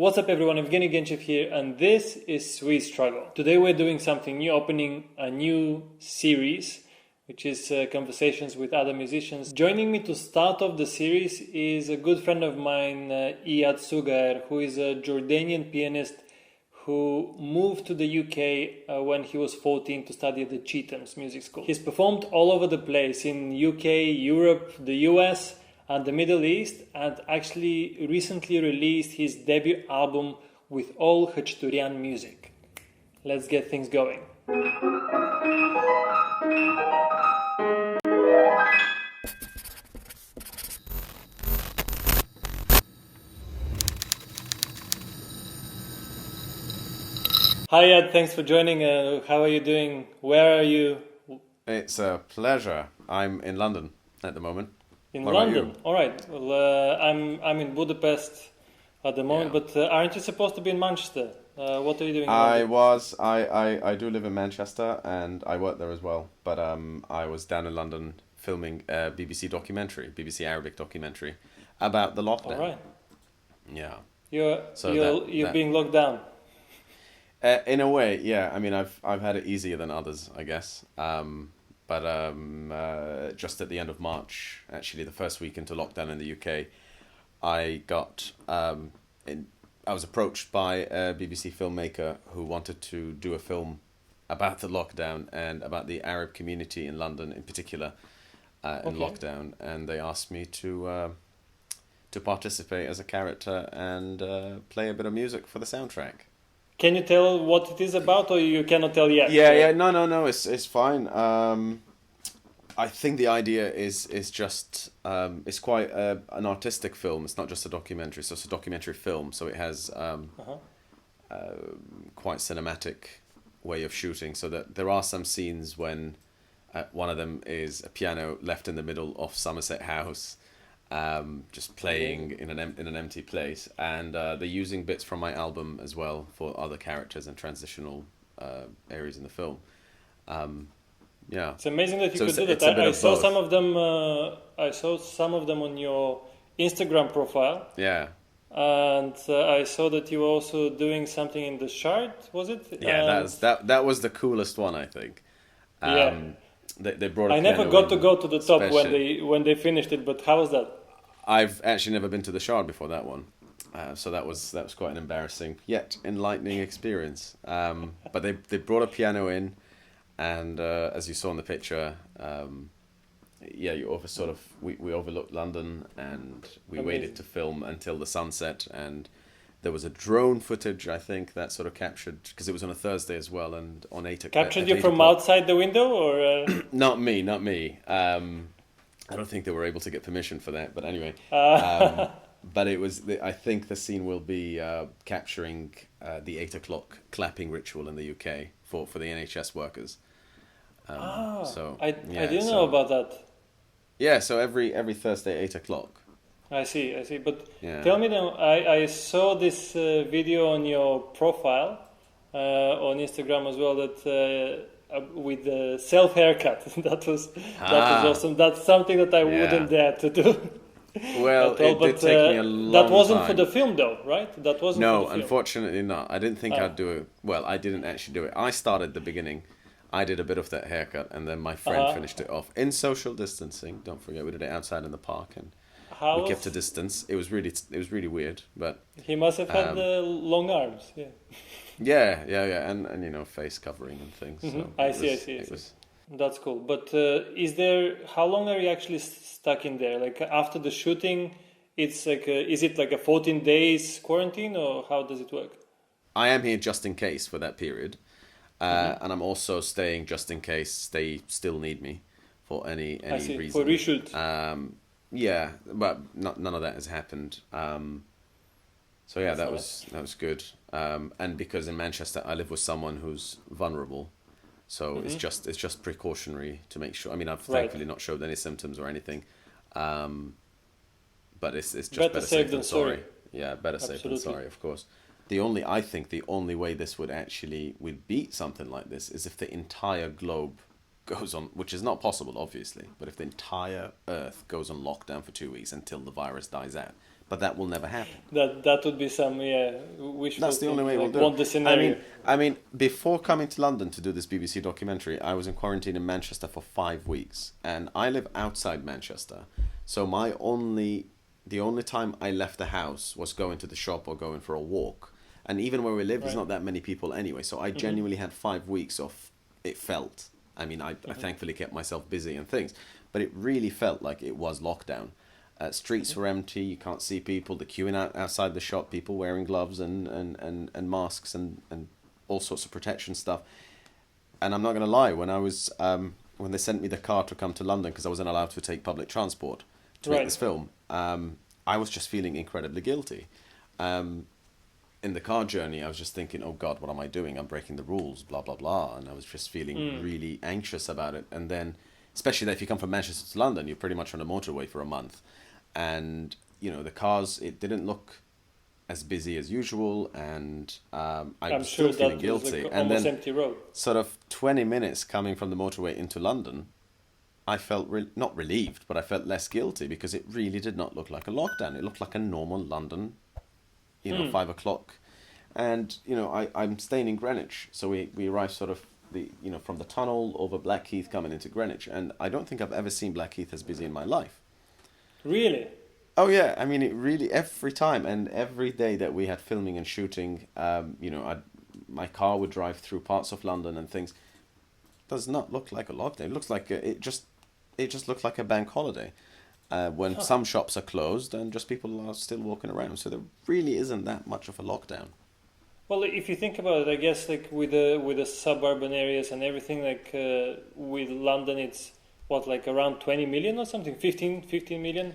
What's up everyone, Evgeny Genchev here, and this is Sweet Struggle. Today we're doing something new, opening a new series, which is conversations with other musicians. Joining me to start off the series is a good friend of mine, IYAD SUGHAYER, who is a Jordanian pianist who moved to the UK when he was 14 to study at the Chetham's music school. He's performed all over the place in UK, Europe, the US, and the Middle East, and actually recently released his debut album with all Khachaturian music. Let's get things going. Hi Ed, thanks for joining. How are you doing? Where are you? It's a pleasure. I'm in London at the moment. In What London. about you? All right. Well, I'm in Budapest at the moment, Yeah. but aren't you supposed to be in Manchester? What are you doing in I London? I do live in Manchester and I work there as well. But I was down in London filming a BBC documentary, BBC Arabic documentary about the lockdown. All right. Yeah. You're So you're that- being locked down. In a way, yeah. I mean, I've had it easier than others, I guess. But just at the end of March, actually the first week into lockdown in the UK, I got I was approached by a BBC filmmaker who wanted to do a film about the lockdown and about the Arab community in London in particular in Okay. lockdown, and they asked me to participate as a character and play a bit of music for the soundtrack. Can you tell what it is about, or you cannot tell yet? Yeah, no, it's fine. I think the idea is just it's quite an artistic film. It's not just a documentary, so it's a documentary film. So it has quite cinematic way of shooting. So that there are some scenes when one of them is a piano left in the middle of Somerset House, just playing in an empty place, and they're using bits from my album as well for other characters and transitional areas in the film. Yeah. It's amazing that you So could do it's that. a bit I of saw both. some of them. I saw some of them on your Instagram profile, Yeah. and I saw that you were also doing something in the Shard. Was it? Yeah, And that was the coolest one, I think. Yeah. They brought a I never piano got to in go to the top especially. when they finished it. But how was that? I've actually never been to the Shard before that one, so that was quite an embarrassing yet enlightening experience. But they brought a piano in, and as you saw in the picture, yeah, you over sort of we overlooked London, and we Amazing. waited to film until the sunset, and there was a drone footage I think that sort of captured, because it was on a Thursday as well, and on Captured at you 8 from o'clock. outside the window, or Not me. I don't think they were able to get permission for that, but anyway. But it was. I think the scene will be capturing the 8 o'clock clapping ritual in the UK for the NHS workers. So I yeah, didn't so- know about that. Yeah, so every Thursday 8 o'clock. I see. But Yeah. tell me then, I saw this video on your profile on Instagram as well, that with the self haircut. that was awesome. That's something that I Yeah. wouldn't dare to do. Well, at all, it did take me a long that wasn't for time. the film though, right? That wasn't No, for the film. unfortunately not. I didn't think Ah. I'd do it. Well, I didn't actually do it. I started at the beginning. I did a bit of that haircut, and then my friend finished it off in social distancing. Don't forget, we did it outside in the park, and How we was- kept a distance. It was really weird, but He must have had long arms. Yeah. yeah, and you know, face covering and things. So I it see. it was- That's cool. But how long are you actually stuck in there? Like after the shooting, it's like is it like a 14 days quarantine, or how does it work? I am here just in case for that period, and I'm also staying just in case they still need me for any I see. reason. For reshoot. Yeah, but none of that has happened. So yeah, that was good. And because in Manchester I live with someone who's vulnerable, so it's just precautionary to make sure. I mean, I've thankfully not showed any symptoms or anything, but it's just better safe than sorry. Yeah, better safe than Absolutely. sorry, of course. I think the only way this would beat something like this is if the entire globe goes on, which is not possible, obviously, but if the entire Earth goes on lockdown for 2 weeks until the virus dies out, but that will never happen. That would be some wishful. That's the only way we'll do want the it. scenario. I mean, before coming to London to do this BBC documentary, I was in quarantine in Manchester for 5 weeks, and I live outside Manchester, so the only time I left the house was going to the shop or going for a walk, and even where we live, there's not that many people anyway. So I genuinely had 5 weeks of it felt. I mean, I thankfully kept myself busy and things, but it really felt like it was lockdown. Streets were empty, you can't see people, the queuing outside the shop, people wearing gloves and masks and all sorts of protection stuff. And I'm not going to lie, when I was when they sent me the car to come to London, because I wasn't allowed to take public transport to make this film, I was just feeling incredibly guilty. In the car journey, I was just thinking, oh God, what am I doing? I'm breaking the rules, blah, blah, blah. And I was just feeling really anxious about it. And then, especially that if you come from Manchester to London, you're pretty much on a motorway for a month. And, you know, the cars, it didn't look as busy as usual. And I was still feeling guilty. Like and then, empty road. sort of 20 minutes coming from the motorway into London, I felt not relieved, but I felt less guilty because it really did not look like a lockdown. It looked like a normal London, 5 o'clock. And, I'm staying in Greenwich. So we arrived sort of from the tunnel over Blackheath coming into Greenwich. And I don't think I've ever seen Blackheath as busy in my life. Really? Oh, yeah. I mean, it really, every time and every day that we had filming and shooting, my car would drive through parts of London and things. Does not look like a lockdown. It looks like it just looked like a bank holiday when some shops are closed and just people are still walking around. So there really isn't that much of a lockdown. Well, if you think about it, I guess like with the suburban areas and everything, like with London, it's what, like around 20 million or something, 15 million.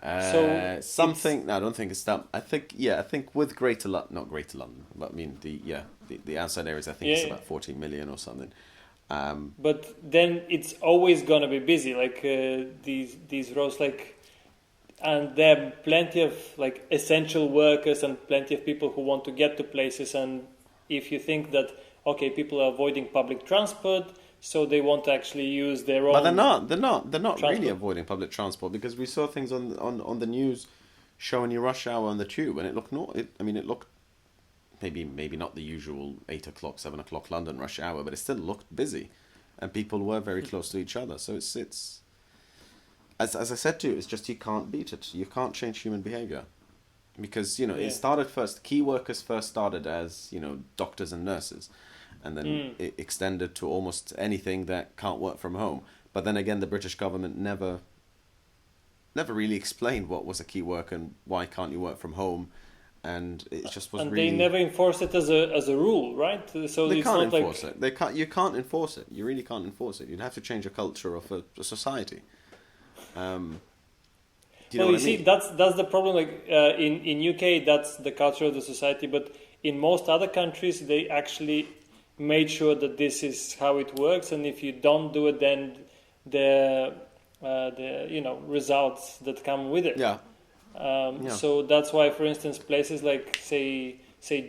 So something. No, I don't think it's that. I think with not Greater London, but I mean the outside areas. I think it's about 14 million or something. But then it's always gonna be busy, like these roads, like, and there are plenty of like essential workers and plenty of people who want to get to places. And if you think that people are avoiding public transport, so they want to actually use their own. But they're not transport. Really avoiding public transport, because we saw things on the news showing you rush hour on the tube, and it looked it looked. Maybe not the usual 8 o'clock, 7 o'clock London rush hour, but it still looked busy, and people were very close to each other. So it's as I said to you, it's just you can't beat it. You can't change human behavior, because it started first. Key workers first started as doctors and nurses, and then it extended to almost anything that can't work from home. But then again, the British government never really explained what was a key worker and why can't you work from home. And it just was really. And they never enforce it as a rule, right? So they it's can't not enforce it. They can't. You can't enforce it. You really can't enforce it. You'd have to change a culture of a society. Do you know what I mean? That's the problem. Like in UK, that's the culture of the society. But in most other countries, they actually made sure that this is how it works. And if you don't do it, then the results that come with it. Yeah. So that's why, for instance, places like say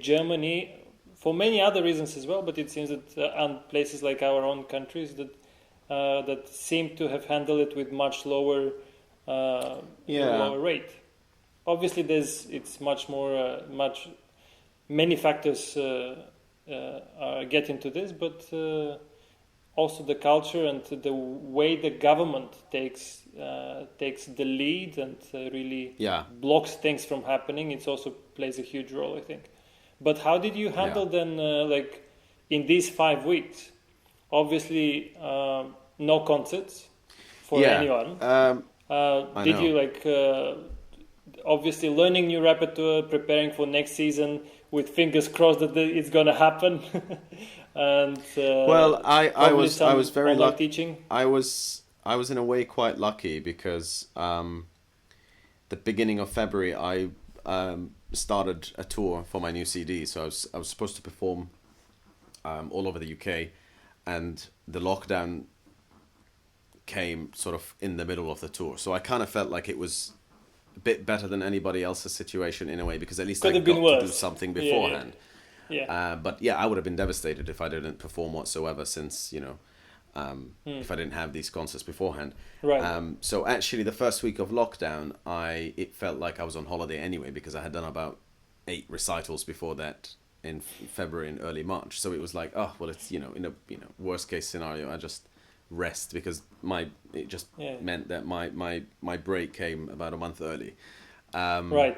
Germany, for many other reasons as well, but it seems that and places like our own countries that seem to have handled it with much lower lower rate. Obviously, it's much more many factors get into this, but also the culture and the way the government takes the lead and really blocks things from happening. It also plays a huge role, I think. But how did you handle then, like in these 5 weeks? Obviously, no concerts for anyone. Did you obviously learning new repertoire, preparing for next season with fingers crossed that it's gonna happen? And I was very lucky. Teaching. I was in a way quite lucky because the beginning of February I started a tour for my new CD. So I was supposed to perform all over the UK, and the lockdown came sort of in the middle of the tour. So I kind of felt like it was a bit better than anybody else's situation in a way, because at least I got to do something beforehand. Yeah. But I would have been devastated if I didn't perform whatsoever, since if I didn't have these concerts beforehand. Right. So actually, the first week of lockdown, it felt like I was on holiday anyway, because I had done about 8 recitals before that in February and early March. So it was like, oh well, it's in a worst case scenario, I just rest, because it just meant that my break came about a month early. Right.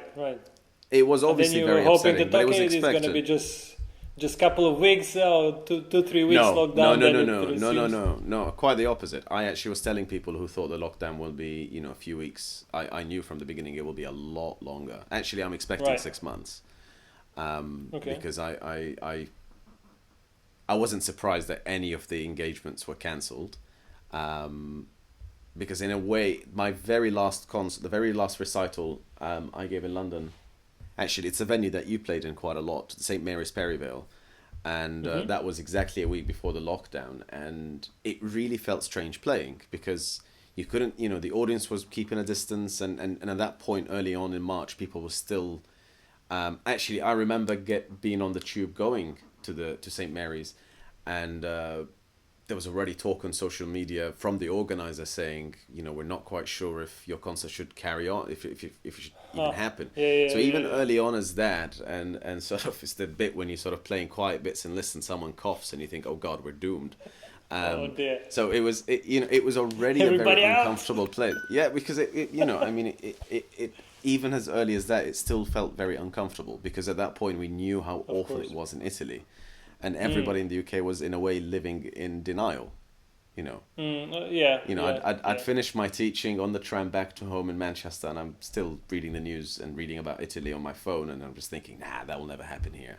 It was And then obviously you very were hoping upsetting, that but it was okay, it's expected. going to be just couple of weeks, 2-3 weeks lockdown. No. Quite the opposite. I actually was telling people who thought the lockdown will be, a few weeks. I knew from the beginning it will be a lot longer. Actually, I'm expecting 6 months. Because I wasn't surprised that any of the engagements were cancelled. Because in a way, my very last concert, the very last recital I gave in London, actually, it's a venue that you played in quite a lot, St. Mary's Perryvale. And that was exactly a week before the lockdown. And it really felt strange playing, because you couldn't, the audience was keeping a distance. And at that point, early on in March, people were still... actually, I remember being on the tube going to St. Mary's, and there was already talk on social media from the organizer saying, we're not quite sure if your concert should carry on, if it should even happen. So even early on as that, and sort of it's the bit when you're sort of playing quiet bits and listen, someone coughs and you think, oh God, we're doomed. Oh dear. So it was already a very uncomfortable play. Yeah, because it even as early as that, it still felt very uncomfortable, because at that point we knew how awful it was in Italy. And everybody in the UK was, in a way, living in denial, I'd finished my teaching on the tram back to home in Manchester, and I'm still reading the news and reading about Italy on my phone, and I'm just thinking, nah, that will never happen here.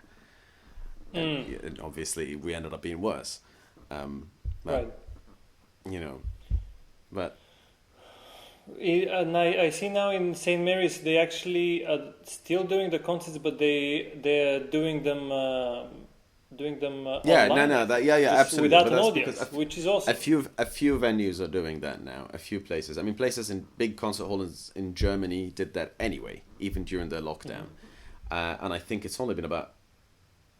And obviously, we ended up being worse. But. And I see now in St. Mary's they actually are still doing the concerts, but they're doing them online. Absolutely, without but an that's audience, because which is awesome. A few venues are doing that now. A few places. I mean, places in big concert halls in Germany did that anyway, even during their lockdown. And I think it's only been about,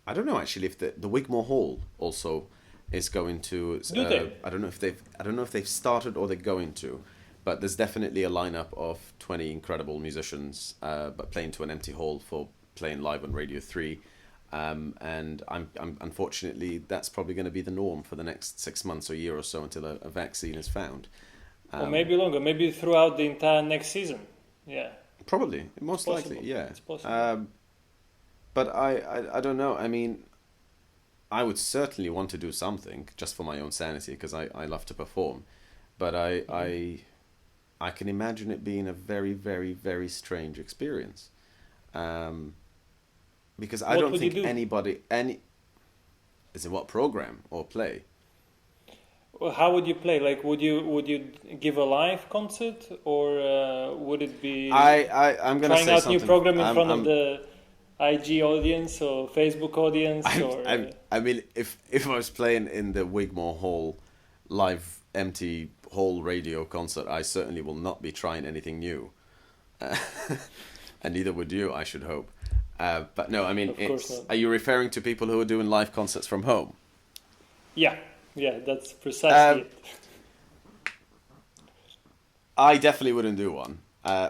I don't know actually if the Wigmore Hall also is going to. I don't know if they've started or they're going to, but there's definitely a lineup of 20 incredible musicians, but playing to an empty hall for playing live on Radio 3. And I'm unfortunately, that's probably going to be the norm for the next 6 months or a year or so until a vaccine is found. Or maybe longer, maybe throughout the entire next season. Yeah. Probably, most likely, yeah. It's possible. But I don't know. I mean, I would certainly want to do something just for my own sanity, because I love to perform. But I can imagine it being a very, very, very strange experience. Because I don't think is in what program or play? Well, how would you play? Like, would you give a live concert, or would it be I'm going to say trying out something. new program in front of the IG audience or Facebook audience? I mean, if I was playing in the Wigmore Hall live empty hall radio concert, I certainly will not be trying anything new, and neither would you, I should hope. But no, I mean, are you referring to people who are doing live concerts from home? Yeah, that's precisely it. I definitely wouldn't do one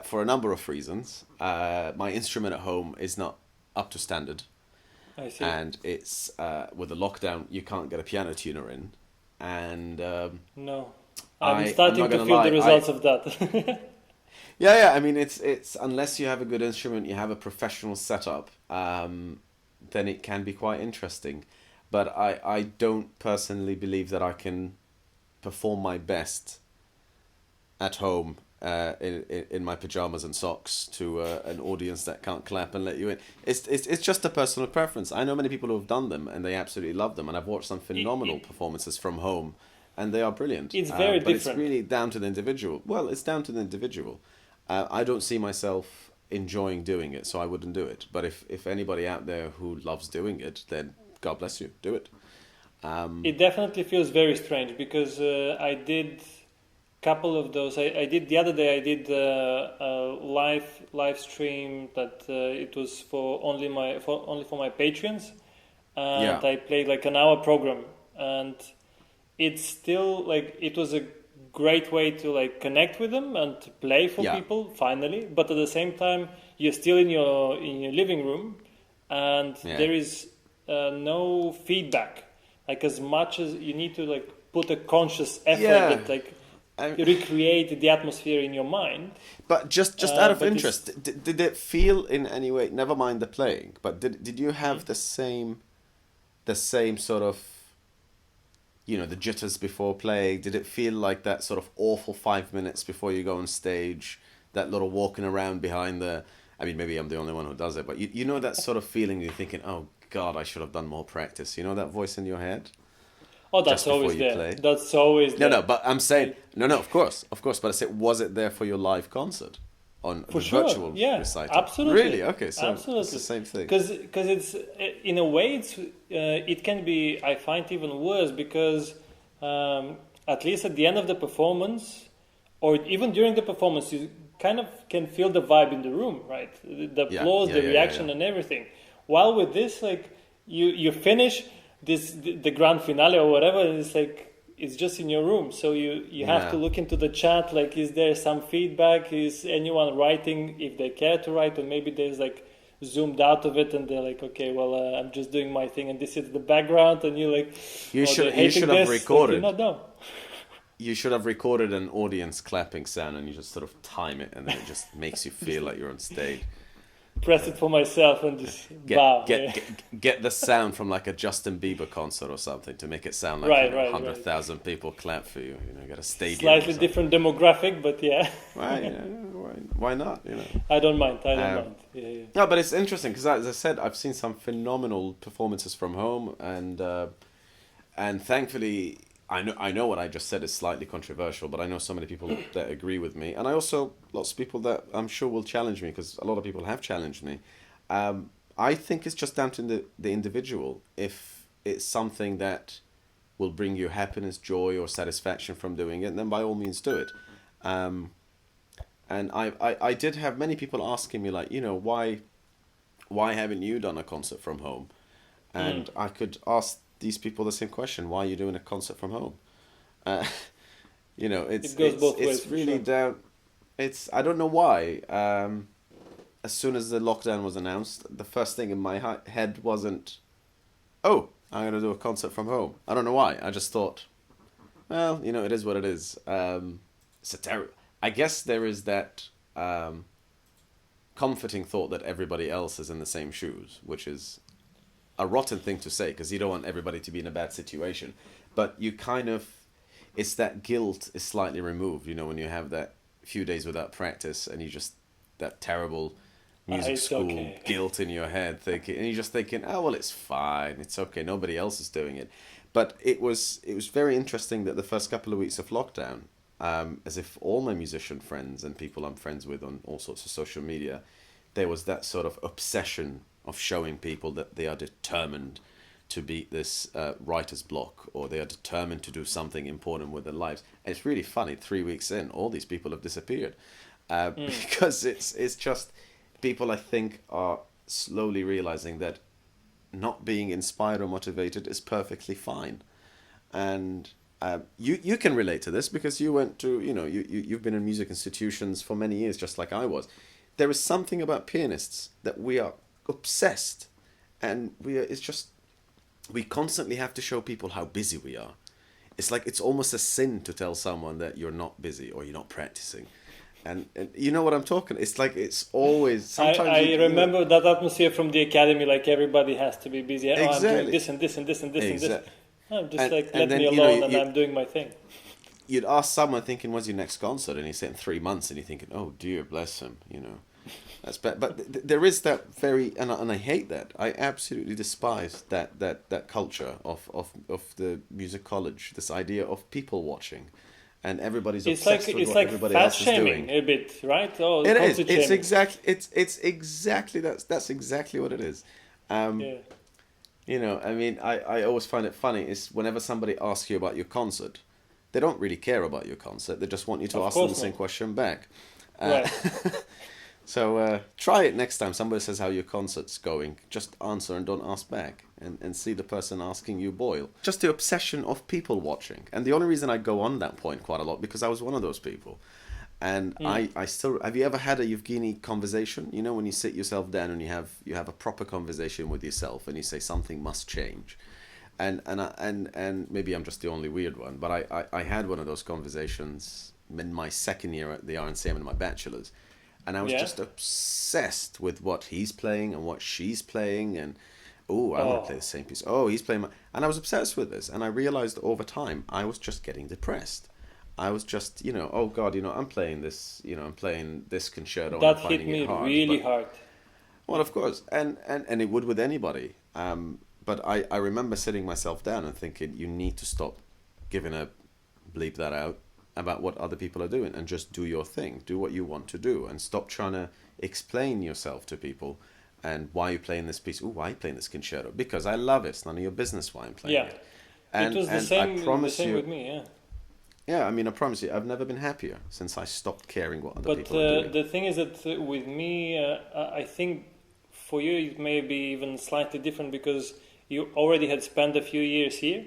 for a number of reasons. My instrument at home is not up to standard. I see. And it's with the lockdown, you can't get a piano tuner in. And no, I'm starting to feel the results of that. Yeah. I mean, it's unless you have a good instrument, you have a professional setup, then it can be quite interesting. But I don't personally believe that I can perform my best at home in my pajamas and socks to an audience that can't clap and let you in. It's just a personal preference. I know many people who have done them and they absolutely love them, and I've watched some phenomenal performances from home, and they are brilliant. It's very but different. It's really down to the individual. Well, it's down to the individual. I don't see myself enjoying doing it, so I wouldn't do it. But if anybody out there who loves doing it, then God bless you, do it. It definitely feels very strange, because I did couple of those. I did the other day. I did a live stream that it was only for my patrons, and I played like an hour program, and it's still like it was a great way to like connect with them and to play for people finally. But at the same time, you're still in your living room, and there is no feedback. Like as much as you need to like put a conscious effort that like recreate the atmosphere in your mind. But just out of interest, did it feel in any way? Never mind the playing, but did you have the same sort of, you know, the jitters before playing? Did it feel like that sort of awful 5 minutes before you go on stage? That little walking around behind the. I mean, maybe I'm the only one who does it, but you know that sort of feeling. You're thinking, oh God, I should have done more practice. You know that voice in your head. Oh, that's always there. Play? That's always there. No, but I'm saying of course. But I said, was it there for your live concert on the virtual recital? Absolutely. Really? Okay, so absolutely. It's the same thing. Because it's in a way it can be, I find, even worse because at least at the end of the performance or even during the performance you kind of can feel the vibe in the room, right? The applause, the reaction, and everything. While with this, like you finish the grand finale or whatever, and it's like it's just in your room, so you have to look into the chat, like is there some feedback, is anyone writing if they care to write, or maybe there's like zoomed out of it and they're like, okay, well I'm just doing my thing and this is the background, and you're like, you should have recorded, like, no. You should have recorded an audience clapping sound and you just sort of time it, and then it just makes you feel like you're on stage. Press it for myself and just bow. Get the sound from like a Justin Bieber concert or something to make it sound like 100,000 people clap for you. You know, get a stadium. Slightly different demographic, but why not? You know, I don't mind. No, but it's interesting because, as I said, I've seen some phenomenal performances from home, and thankfully. I know what I just said is slightly controversial, but I know so many people that agree with me. And I also, lots of people that I'm sure will challenge me, because a lot of people have challenged me. I think it's just down to the individual. If it's something that will bring you happiness, joy, or satisfaction from doing it, then by all means do it. And I did have many people asking me, like, you know, why haven't you done a concert from home? And I could ask these people the same question: why are you doing a concert from home? You know, it's really down. I don't know why. As soon as the lockdown was announced, the first thing in my head wasn't, oh, I'm gonna do a concert from home. I don't know why. I just thought, well, you know, it is what it is. It's a terrible. I guess there is that comforting thought that everybody else is in the same shoes, which is a rotten thing to say, because you don't want everybody to be in a bad situation, but you kind of, it's that guilt is slightly removed, you know, when you have that few days without practice and you just, that terrible music school guilt in your head, thinking, and you're just thinking, oh well, it's fine, it's okay, nobody else is doing it. But it was very interesting that the first couple of weeks of lockdown, as if all my musician friends and people I'm friends with on all sorts of social media, there was that sort of obsession of showing people that they are determined to beat this writer's block, or they are determined to do something important with their lives. And it's really funny, 3 weeks in, all these people have disappeared. Because it's just, people I think are slowly realizing that not being inspired or motivated is perfectly fine. And you can relate to this, because you went to, you know, you've been in music institutions for many years, just like I was. There is something about pianists that we are obsessed, and we constantly have to show people how busy we are. It's like it's almost a sin to tell someone that you're not busy or you're not practicing, and you know what I'm talking. It's like it's always. Sometimes I remember that atmosphere from the academy. Like everybody has to be busy. Exactly. I'm doing this and this and this and this and this. I'm just let me alone, and I'm doing my thing. You'd ask someone thinking, "When's your next concert?" And he said, "In 3 months," and you're thinking, "Oh dear, bless him," you know. That's bad. But there is that very, and I hate that. I absolutely despise that culture of the music college. This idea of people watching, and everybody's obsessed with what everybody else is doing. It's like fat shaming a bit, right? Oh, it is. It's exactly that's exactly what it is. You know, I mean, I always find it funny is whenever somebody asks you about your concert, they don't really care about your concert. They just want you to ask them the same question back. Right. So try it next time. Somebody says how your concert's going. Just answer and don't ask back. And see the person asking you boil. Just the obsession of people watching. And the only reason I go on that point quite a lot, because I was one of those people. And I still... Have you ever had a Evgeny conversation? You know, when you sit yourself down and you have a proper conversation with yourself and you say something must change. And maybe I'm just the only weird one, but I had one of those conversations in my second year at the RNCM in my bachelor's. And I was just obsessed with what he's playing and what she's playing. And, I want to play the same piece. Oh, he's playing And I was obsessed with this. And I realized over time, I was just getting depressed. I was just, oh God, I'm playing this, I'm playing this concerto. That hit me really hard. Well, of course. And it would with anybody. But I remember sitting myself down and thinking, you need to stop giving a bleep that out about what other people are doing and just do your thing. Do what you want to do and stop trying to explain yourself to people and why you're playing this piece. Why are you playing this concerto? Because I love it. It's none of your business why I'm playing it. And, it was the same with me, yeah. Yeah, I mean, I promise you, I've never been happier since I stopped caring what other people are doing. But the thing is that with me, I think for you it may be even slightly different because you already had spent a few years here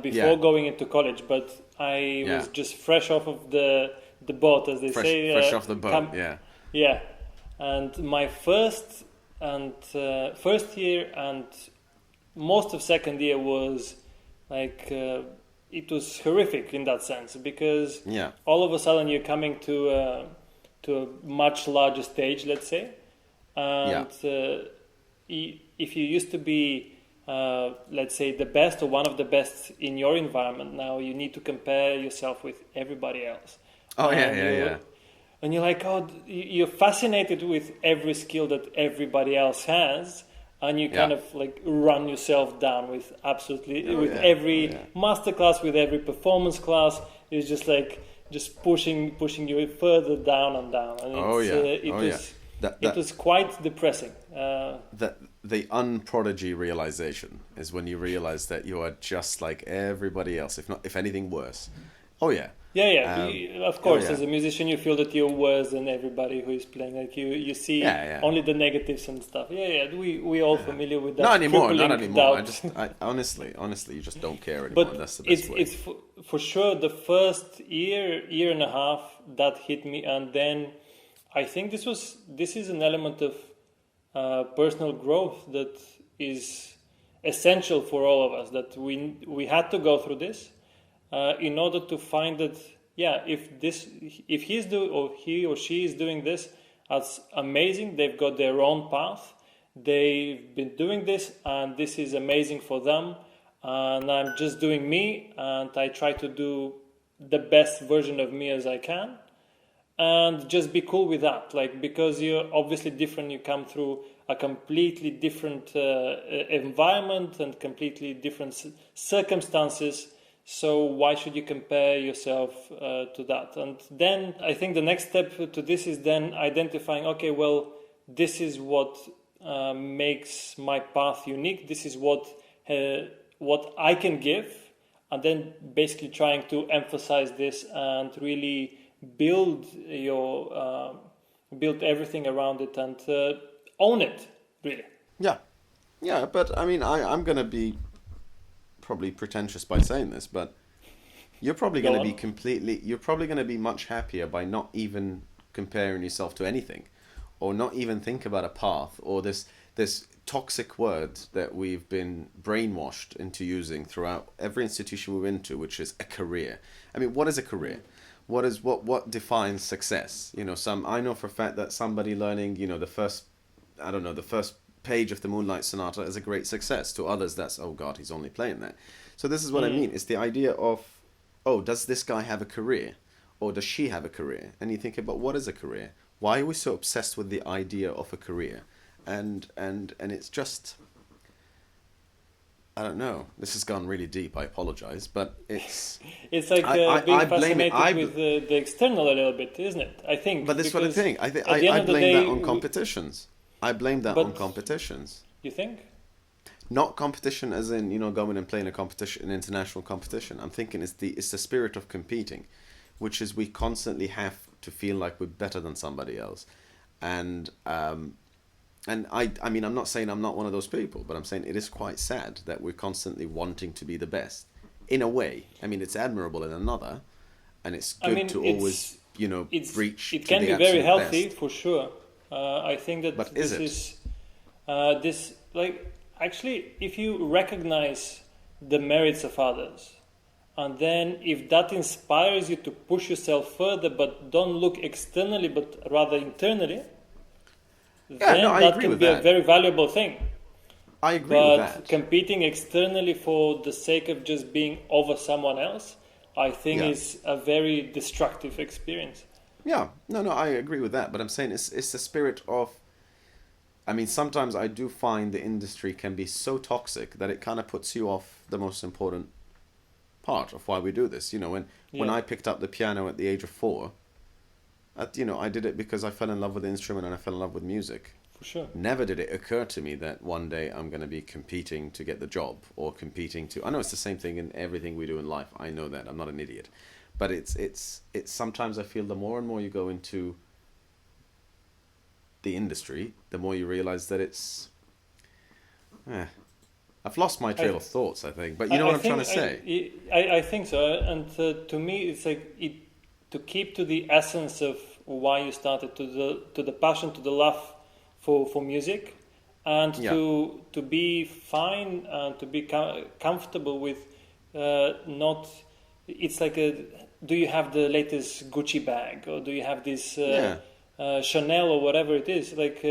before going into college, but I was just fresh off of the boat, as they say. Fresh off the boat, Yeah, and my first year and most of second year was like it was horrific in that sense because all of a sudden you're coming to a much larger stage, let's say, and if you used to be let's say the best or one of the best in your environment, now you need to compare yourself with everybody else. And you're like, you're fascinated with every skill that everybody else has, and you kind of like run yourself down with every masterclass, with every performance class. It's just like pushing you further down and down, and it was quite depressing. The unprodigy realization is when you realize that you are just like everybody else, if anything worse. Of course, as a musician, you feel that you're worse than everybody who is playing. Like you see only the negatives and stuff. We all familiar with that. Not anymore. I honestly, you just don't care anymore. But that's the best way. It's for sure the first year and a half that hit me, and then I think this is an element of personal growth that is essential for all of us. That we had to go through this. In order to find that, if he or she is doing this, that's amazing. They've got their own path. They've been doing this, and this is amazing for them. And I'm just doing me, and I try to do the best version of me as I can, and just be cool with that. Like, because you're obviously different, you come through a completely different environment and completely different circumstances. So why should you compare yourself to that? And then I think the next step to this is then identifying, okay, well, this is what makes my path unique. This is what I can give. And then basically trying to emphasize this and really build everything around it and own it, really. Yeah, but I mean, I'm going to be probably pretentious by saying this, but you're probably going to be much happier by not even comparing yourself to anything, or not even think about a path, or this toxic word that we've been brainwashed into using throughout every institution we're into, which is a career. I mean, what is a career? What defines success? I know for a fact that somebody learning, the first page of the Moonlight Sonata is a great success. To others, that's, oh God, he's only playing that. So this is what I mean. It's the idea of, does this guy have a career? Or does she have a career? And you think about, what is a career? Why are we so obsessed with the idea of a career? And it's just, I don't know. This has gone really deep. I apologize, but it's like being fascinated with the external a little bit, isn't it? I think. But this is what I think. I blame that on competitions. I blame that on competitions. You think? Not competition as in, going and playing an international competition. I'm thinking it's the spirit of competing, which is we constantly have to feel like we're better than somebody else. and I mean, I'm not saying I'm not one of those people, but I'm saying it is quite sad that we're constantly wanting to be the best. In a way, I mean, it's admirable in another, and it's I good mean, to always, reach it to can the be very absolute healthy best. for sure. I think that But is this it? is this like actually, if you recognize the merits of others, and then if that inspires you to push yourself further, but don't look externally, but rather internally, Yeah, no, then I that agree can with be a that. very valuable thing. I agree with But that. competing externally for the sake of just being over someone else, I think Yeah. is a very destructive experience. Yeah, no, I agree with that. But I'm saying it's the spirit of. I mean, sometimes I do find the industry can be so toxic that it kind of puts you off the most important part of why we do this. When Yeah, I picked up the piano at the age of 4, I did it because I fell in love with the instrument and I fell in love with music. for sure. Never did it occur to me that one day I'm going to be competing to get the job or competing to. I know it's the same thing in everything we do in life. I know that. I'm not an idiot. But it's sometimes I feel the more and more you go into the industry, the more you realize that it's. I've lost my trail I, of thoughts, I think. But you know what I'm trying to say? I think so. And to me, it's like to keep to the essence of why you started, to the passion, to the love for music, and Yeah. to be fine and to be comfortable with not. It's like do you have the latest Gucci bag, or do you have this Yeah. Chanel or whatever it is? Like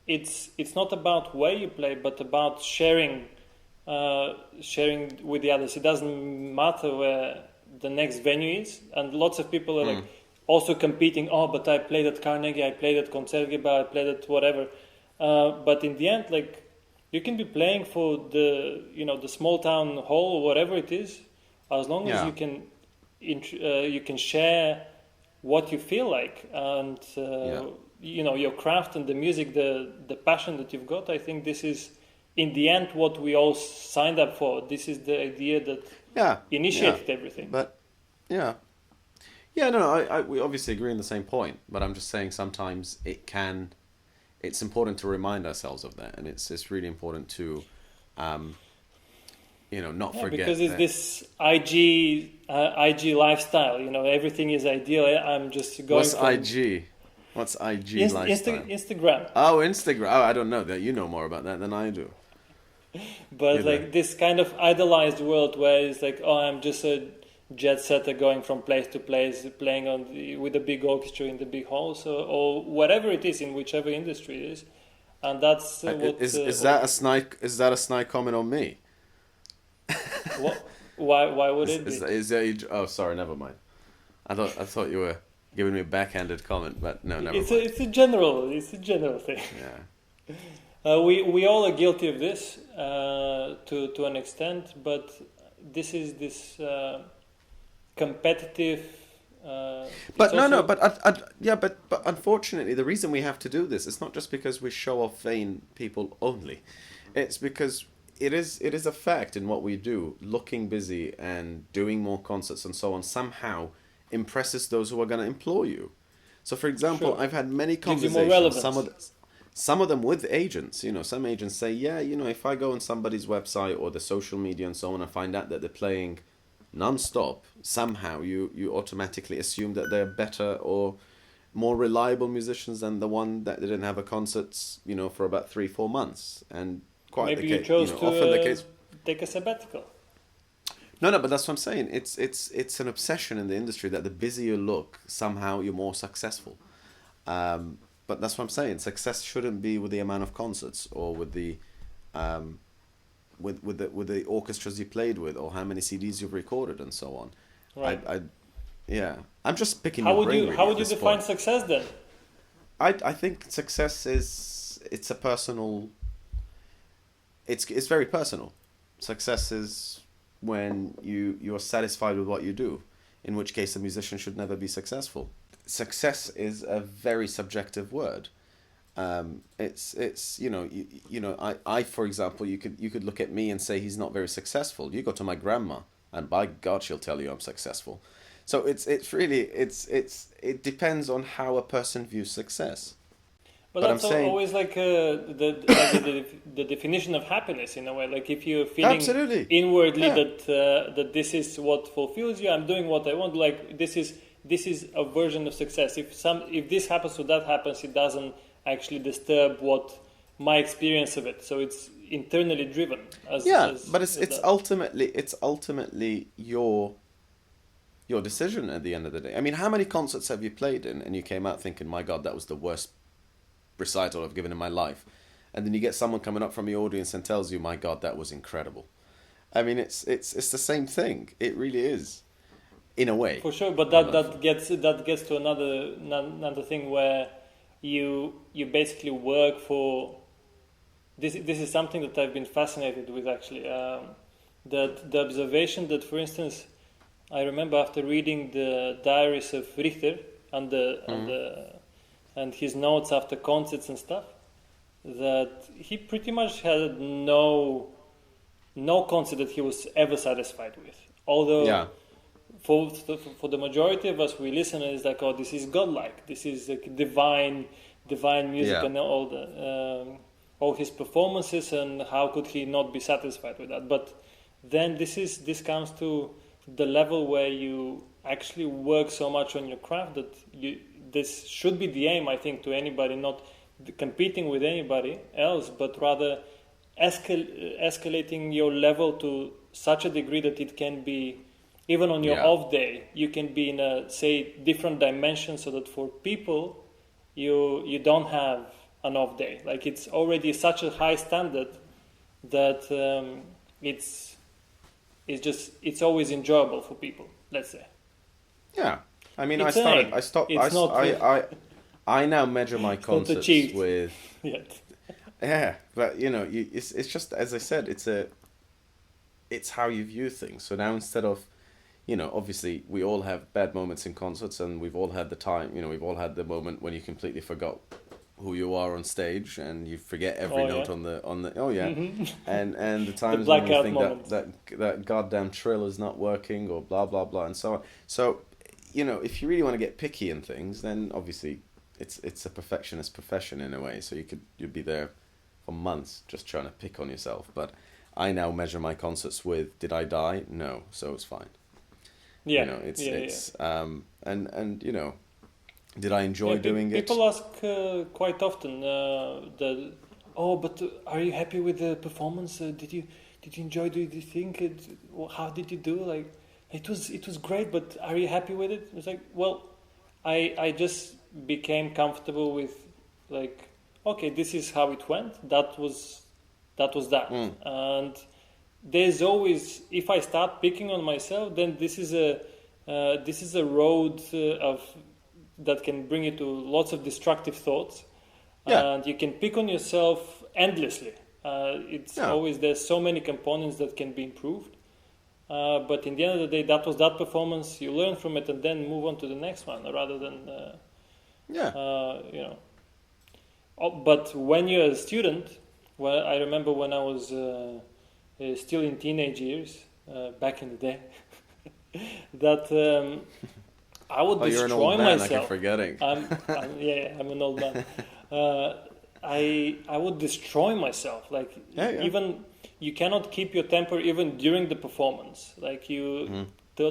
it's not about where you play, but about sharing with the others. It doesn't matter where the next venue is, and lots of people are like also competing. Oh, but I played at Carnegie, I played at Concertgebouw, I played at whatever. But in the end, like you can be playing for the small town hall or whatever it is, as long as Yeah. you can share what you feel like, and Yeah. your craft and the music, the passion that you've got. I think this is in the end what we all signed up for. This is the idea that Yeah. initiated everything. But yeah. Yeah, no, we obviously agree on the same point, but I'm just saying sometimes it's important to remind ourselves of that, and it's really important to, not Yeah, forget because it's that. this IG lifestyle. Everything is ideal. I'm just going What's from IG? What's IG lifestyle? Instagram. Oh, Instagram. Oh, I don't know that. You know more about that than I do. But You like do. this kind of idolized world where it's like, oh, I'm just a jet setter going from place to place, playing with a big orchestra in the big halls, or whatever it is in whichever industry it is, and that's what. Is that a snide? Is that a snide comment on me? What? Why would it be? Is that? Oh, sorry. Never mind. I thought you were giving me a backhanded comment, but no, never mind. It's a general thing. Yeah. We all are guilty of this to an extent, but this is this competitive. But it's no, also, but unfortunately, the reason we have to do this is not just because we show off vain people only. It's because it is a fact in what we do. Looking busy and doing more concerts and so on somehow impresses those who are going to employ you. So, for example, Sure. I've had many Gives you more conversations. relevance. Some of them with agents. Some agents say, yeah, if I go on somebody's website or the social media and so on, and find out that they're playing non-stop, somehow you automatically assume that they're better or more reliable musicians than the one that didn't have a concert, for about 3-4 months. And quite Maybe the you case, chose to often the case. take a sabbatical. No, but that's what I'm saying. It's an obsession in the industry that the busier you look, somehow you're more successful. But that's what I'm saying. Success shouldn't be with the amount of concerts or with the with the orchestras you played with or how many CDs you've recorded and so on. Right. Yeah. I'm just picking How your would brain. you really how at would you this define point. success then? I think success it's a personal. It's very personal. Success is when you're satisfied with what you do, in which case a musician should never be successful. Success is a very subjective word. It's I for example, you could look at me and say he's not very successful. You go to my grandma and by God she'll tell you I'm successful. So it's really it depends on how a person views success. But But I'm that's saying always like the definition of happiness in a way. Like if you're feeling absolutely, inwardly yeah, that this is what fulfills you, I'm doing what I want. Like this is a version of success. If this happens or that happens, it doesn't actually disturb what my experience of it. So it's internally driven. yeah. But As it's that. ultimately your decision at the end of the day. I mean, how many concerts have you played in and you came out thinking, my God, that was the worst recital I've given in my life, and then you get someone coming up from the audience and tells you, my God, that was incredible. I mean, it's the same thing. It really is, in a way. For sure, but I'm not. that gets to another thing where you basically work for this. This is something that I've been fascinated with actually. That the observation that, for instance, I remember after reading the diaries of Richter and and his notes after concerts and stuff, that he pretty much had no concert that he was ever satisfied with. Although Yeah, for the majority of us, we listen and it's like, oh, this is godlike, this is like divine music, yeah, and all his performances, and how could he not be satisfied with that? But then this comes to the level where you actually work so much on your craft that this should be the aim, I think, to anybody, not competing with anybody else, but rather escalating your level to such a degree that it can be, even on your yeah, off day, you can be in a, say, different dimension, so that for people, you don't have an off day. Like it's already such a high standard that it's always enjoyable for people. Let's say yeah. I mean, it's an aim. It's not I now measure my it's not concerts achieved with, yet. yeah, but it's just, as I said, it's how you view things. So now, instead of, obviously we all have bad moments in concerts, and we've all had the time, we've all had the moment when you completely forgot who you are on stage, and you forget every Oh note yeah. on the oh yeah, and the The times when you blackout think moments. that goddamn trill is not working, or blah blah blah, and so on. So, if you really want to get picky in things, then obviously it's a perfectionist profession in a way. So you'd be there for months just trying to pick on yourself. But I now measure my concerts with, did I die? No, so it's fine. Yeah, It's yeah, yeah. and did I Yeah, enjoy doing it? people ask quite often but are you happy with the performance? Did you enjoy? Do you think it? How did you do? Like it was great, but are you happy with it? It's like, well, I just became comfortable with, like, okay, this is how it went. That was that, Mm. and there's always, if I start picking on myself, then this is a road of that can bring you to lots of destructive thoughts, Yeah, and you can pick on yourself endlessly. It's yeah, always, there's so many components that can be improved, but in the end of the day, that was that performance. You learn from it and then move on to the next one, rather than yeah. you know. But when you're a student, well, I remember when I was still in teenage years, back in the day, that I would Oh, you're an old destroy man. I keep myself. forgetting. I'm an old man. I would destroy myself. Like, Yeah, yeah. even you cannot keep your temper even during the performance. Like, you Mhm.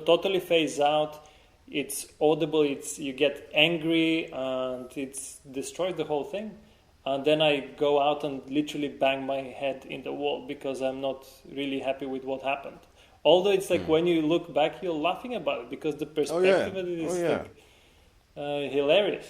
totally phase out. It's audible. You get angry, and it's destroys the whole thing. And then I go out and literally bang my head in the wall because I'm not really happy with what happened. Although it's like, when you look back, you're laughing about it because the Oh yeah. perspective of it is Oh yeah. like, hilarious.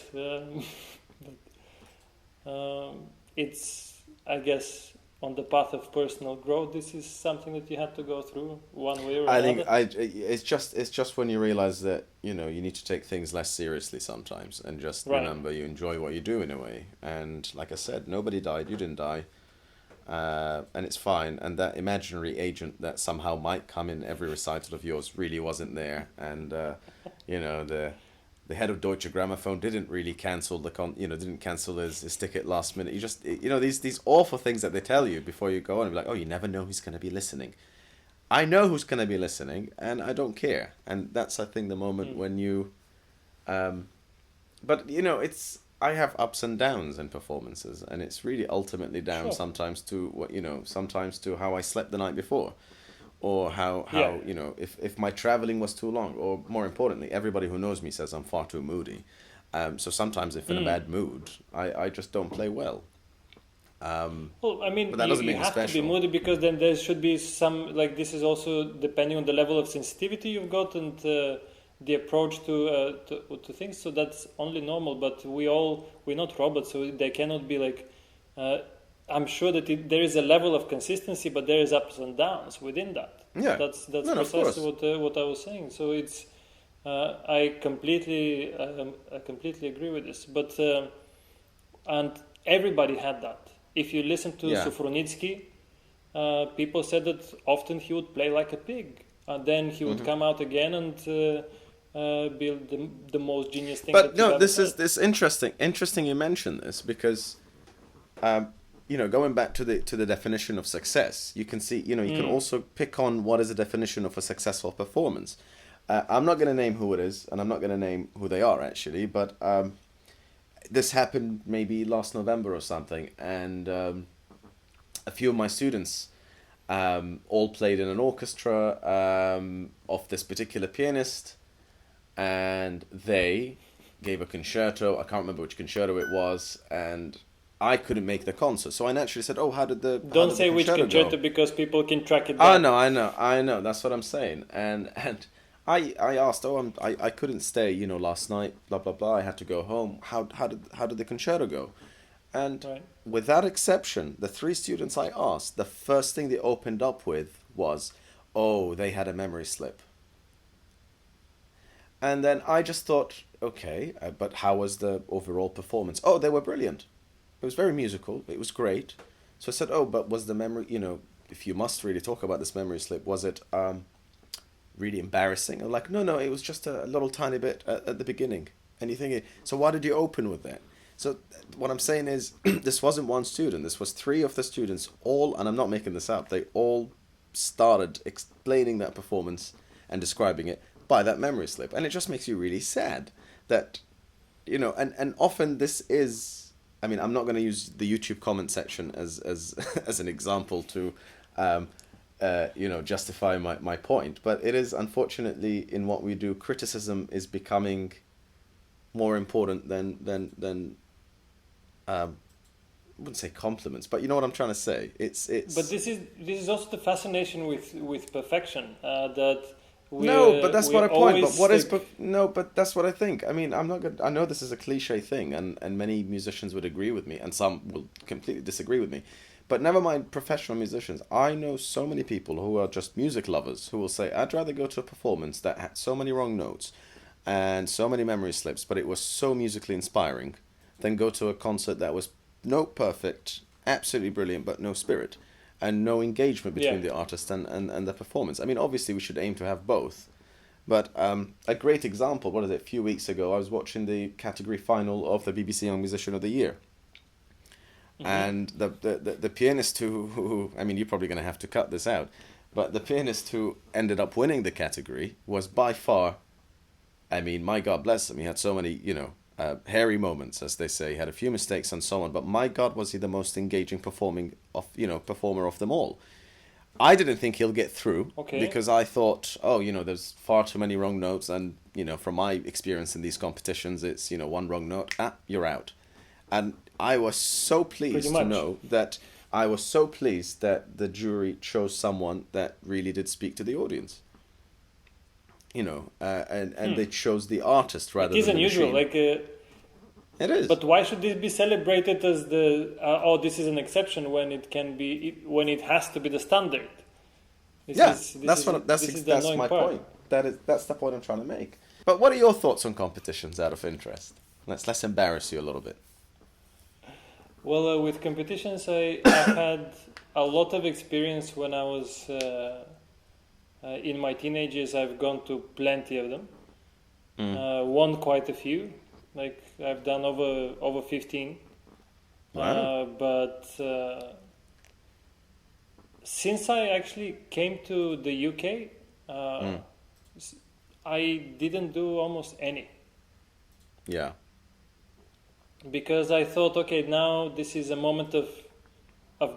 It's, I guess, on the path of personal growth, this is something that you have to go through one way or I another. think it's just when you realize that you need to take things less seriously sometimes, and just Right. remember you enjoy what you do in a way. And like I said, nobody died. You didn't die. And it's fine. And that imaginary agent that somehow might come in every recital of yours really wasn't there. And the head of Deutsche Grammophon didn't really cancel didn't cancel his ticket last minute. You just these awful things that they tell you before you go on, and be like, oh, you never know who's going to be listening. I know who's going to be listening, and I don't care. And that's, I think, the moment when you, but you know, it's I have ups and downs in performances, and it's really ultimately down Sure. sometimes to what sometimes to how I slept the night before, or how Yeah. if my traveling was too long, or more importantly, everybody who knows me says I'm far too moody. So sometimes if in a bad mood, I just don't play well. Well, I mean, But that doesn't you make me have to be special. moody because then there should be some, like, this is also depending on the level of sensitivity you've got and the approach to things. So that's only normal. But we're not robots, so they cannot be like. Uh, I'm sure that there is a level of consistency, but there is ups and downs within that. Yeah, That's no, of precisely course. what I was saying. So it's I completely agree with this. But and everybody had that. If you listen to Yeah. Sufronitsky, people said that often he would play like a pig, and then he would Hmm. come out again and build the most genius thing But that you've no, ever this heard. is this interesting. Interesting you mention this because um, going back to the definition of success, you can see, you can also pick on what is the definition of a successful performance. I'm not going to name who it is, and I'm not going to name who they are actually, but this happened maybe last November or something, and a few of my students all played in an orchestra of this particular pianist, and they gave a concerto. I can't remember which concerto it was, and I couldn't make the concert. So I naturally said, "Oh, how Don't did the say which concerto go?" concerto because people can track it Oh down. no, I know. That's what I'm saying. And I asked, "Oh, I couldn't stay, last night. Blah blah blah. I had to go home. How did the concerto go?" And Right. without exception, the three students I asked, the first thing they opened up with was, "Oh, they had a memory slip." And then I just thought, okay, but how was the overall performance? Oh, they were brilliant. It was very musical. It was great. So I said, oh, but was the memory, if you must really talk about this memory slip, was it really embarrassing? I'm like, no, no, it was just a little tiny bit at the beginning. And you think, so why did you open with that? So what I'm saying is, this wasn't one student. This was three of the students, all, and I'm not making this up. They all started explaining that performance and describing it by that memory slip, and it just makes you really sad that and often this is. I mean, I'm not going to use the YouTube comment section as as an example to justify my point, but it is unfortunately in what we do, criticism is becoming more important than I wouldn't say compliments, but you know what I'm trying to say. But It's this is also the fascination with perfection that No, but that's we're what I point. But always what is like. no? But that's what I think. I mean, I'm not good. I know this is a cliche thing, and many musicians would agree with me, and some will completely disagree with me. But never mind professional musicians. I know so many people who are just music lovers who will say, "I'd rather go to a performance that had so many wrong notes, and so many memory slips, but it was so musically inspiring, than go to a concert that was note perfect, absolutely brilliant, but no spirit." And no engagement Yeah. between the artist and the performance. I mean, obviously, we should aim to have both. But a great example, what is it, a few weeks ago, I was watching the category final of the BBC Young Musician of the Year. Hmm. And the pianist I mean, you're probably going to have to cut this out, but the pianist who ended up winning the category was by far, I mean, my God bless him, he had so many, hairy moments, as they say. He had a few mistakes and so on, but my God, was he the most engaging performer of them all. I didn't think he'll get through Okay. because I thought, oh, there's far too many wrong notes, and from my experience in these competitions, it's one wrong note, you're out. And I was so Pretty pleased to much. know that I was so pleased that the jury chose someone that really did speak to the audience. And they chose the artist It rather is than the unusual. machine. Like, It is. but why should this be celebrated as the? Oh, this is an exception when it can be when it has to be the standard. This Yeah, is this that's is what this is the that's annoying my part. point. That's the point I'm trying to make. But what are your thoughts on competitions out of interest? Let's embarrass you a little bit. Well, with competitions, I've had a lot of experience when I was in my teenage years. I've gone to plenty of them. Mm. Won quite a few. Like I've done over 15. Wow. But since I actually came to the UK, I didn't do almost any. Yeah. Because I thought, okay, now this is a moment of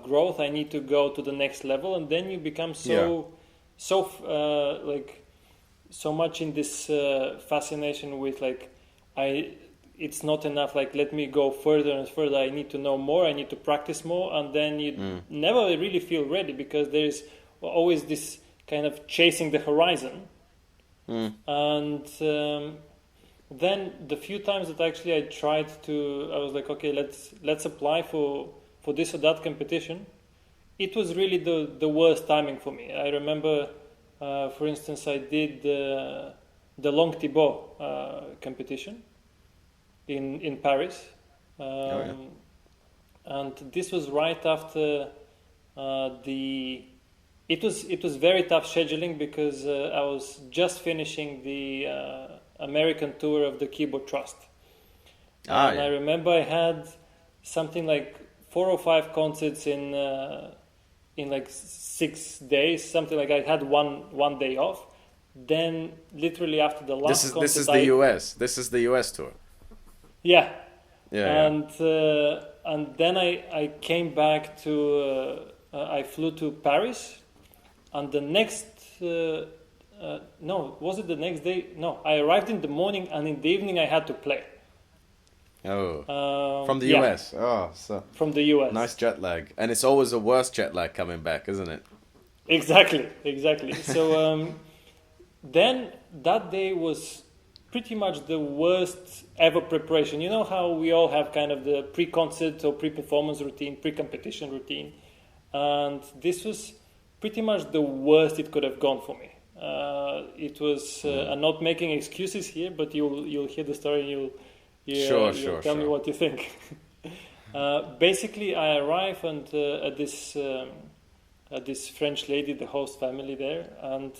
growth. I need to go to the next level, and then you become so much in this fascination with like, it's not enough. Like, let me go further and further. I need to know more. I need to practice more, and then you never really feel ready because there is always this kind of chasing the horizon, and. Then the few times that actually I was like, okay, let's apply for this or that competition. It was really the worst timing for me. I remember, for instance, I did the Long Thibaut competition in Paris, and this was right after It was very tough scheduling because I was just finishing the American tour of the Keyboard Trust. I remember I had something like 4 or 5 concerts in like 6 days, something like I had one day off. Then literally after the last concert, this is the US. This is the US tour. Yeah. Yeah. And then I came back to I flew to Paris, and the next no, was it the next day? No, I arrived in the morning, and in the evening I had to play. Oh, from the US. Oh, so from the US. Nice jet lag, and it's always a worse jet lag coming back, isn't it? Exactly. So then that day was pretty much the worst ever preparation. You know how we all have kind of the pre-concert or pre-performance routine, pre-competition routine, and this was pretty much the worst it could have gone for me. It was. I'm not making excuses here, but you'll hear the story and you'll tell me what you think. Basically, I arrive and at this French lady, the host family there, and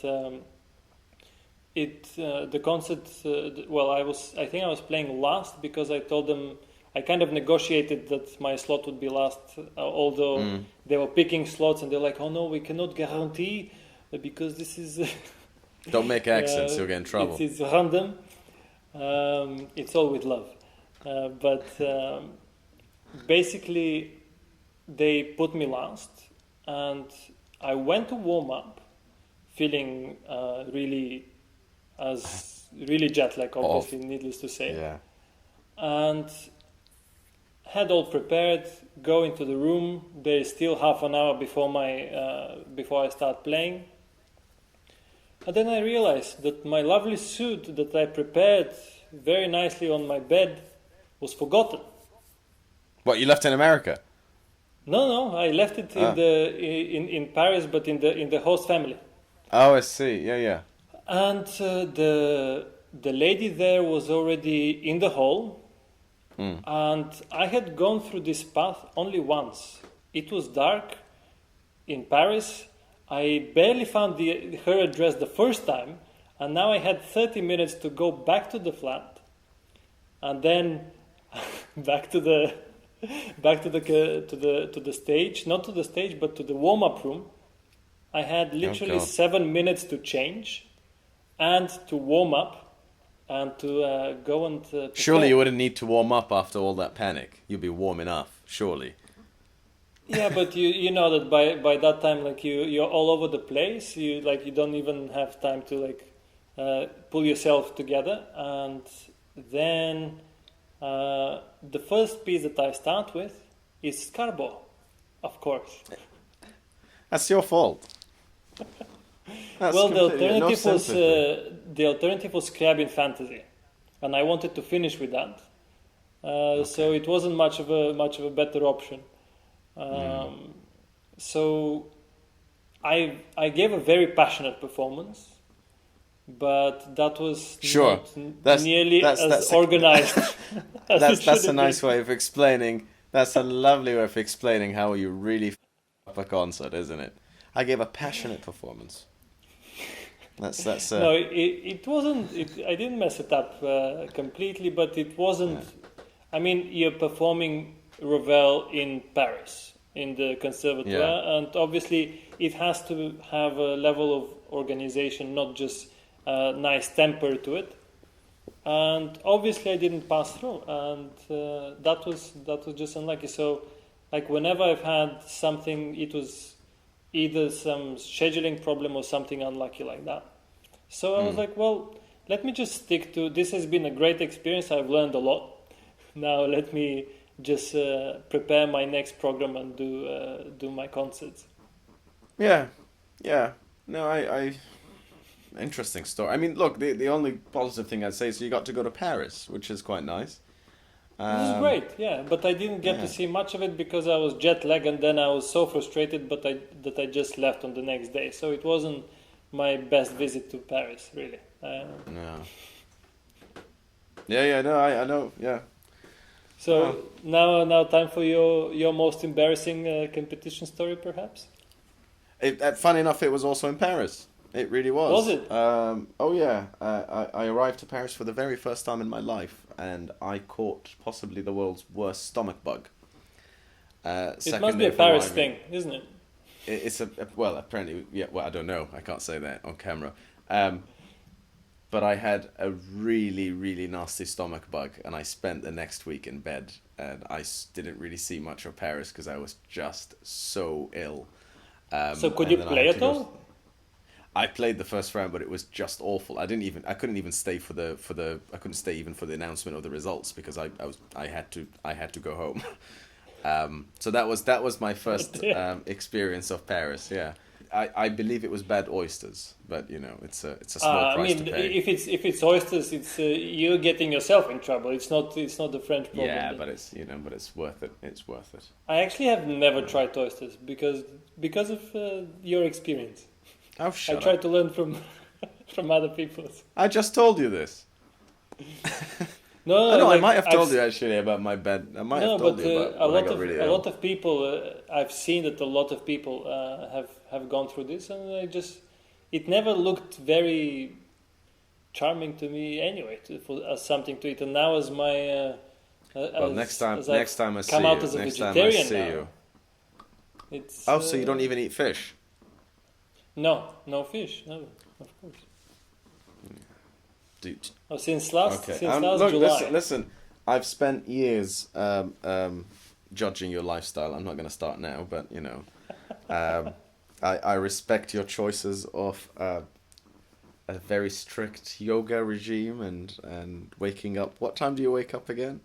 the concert. I think I was playing last because I told them. I kind of negotiated that my slot would be last, although they were picking slots, and they're like, "Oh no, we cannot guarantee because this is." Don't make accents; you'll get in trouble. It's random. It's all with love, but basically, they put me last, and I went to warm up, feeling really jet lag, obviously, needless to say. Yeah. And had all prepared, go into the room. There is still half an hour before I start playing. And then I realized that my lovely suit that I prepared very nicely on my bed was forgotten. What, you left in America? No, I left it in Paris, but in the host family. Oh, I see. Yeah. And the lady there was already in the hall. And I had gone through this path only once. It was dark in Paris. I barely found her address the first time, and now I had 30 minutes to go back to the flat, and then back to the stage, not to the stage, but to the warm-up room. I had literally 7 minutes to change, and to warm up. And to go and prepare. Surely you wouldn't need to warm up after all that panic. You'd be warm enough, surely. Yeah, but you know that by that time, like you're all over the place. You don't even have time to pull yourself together. And then the first piece that I start with is Scarbo, of course. That's your fault. Well, the alternative was Scriabin Fantasy, and I wanted to finish with that. So it wasn't much of a better option. So I gave a very passionate performance, but that was not nearly as organized. That's a nice way of explaining. That's a lovely way of explaining how you really up a concert, isn't it? I gave a passionate performance. That's No, it wasn't. I didn't mess it up completely, but it wasn't. Yeah. I mean, you're performing Ravel in Paris. in the conservatoire, Yeah. and obviously it has to have a level of organization, not just a nice temper to it. And obviously I didn't pass through, and that was just unlucky. So, like whenever I've had something, it was either some scheduling problem or something unlucky like that. So I was like, well, let me just stick to this. Has been a great experience. I've learned a lot. Now let me just prepare my next program and do my concerts. Yeah. No, I interesting story. I mean, look, the only positive thing I'd say is you got to go to Paris, which is quite nice. It was great, yeah, but I didn't get to see much of it because I was jet lagged, and then I was so frustrated that I just left on the next day. So it wasn't my best visit to Paris, really. No. Yeah, no, I know, yeah. So now time for your most embarrassing competition story, perhaps? Funny enough, it was also in Paris. It really was. Was it? Oh yeah. I arrived to Paris for the very first time in my life, and I caught possibly the world's worst stomach bug. It must be a Paris thing, isn't it? It's well, apparently, yeah. Well, I don't know. I can't say that on camera. But I had a really, really nasty stomach bug, and I spent the next week in bed, and I didn't really see much of Paris because I was just so ill. So could you play at all? I played the first round, but it was just awful. I couldn't even stay for the announcement of the results because I had to go home. So that was my first experience of Paris. Yeah, I believe it was bad oysters, but it's a small price to pay. If it's oysters, it's you're getting yourself in trouble. It's not the French problem. Yeah, but it's worth it. It's worth it. I actually have never tried oysters because of your experience. Oh, shut I try up. to learn from other people. I just told you this. No, I might have told you actually about my bed. I might have told you about when I got really ill. A lot of people. I've seen that a lot of people have gone through this, and it never looked very charming to me anyway. As something to eat, and now as my next time I see come you, out as a vegetarian now. It's so you don't even eat fish? No fish. No, of course. Dude. Since last look, July. Listen, I've spent years judging your lifestyle. I'm not going to start now, but I respect your choices of a very strict yoga regime and waking up. What time do you wake up again?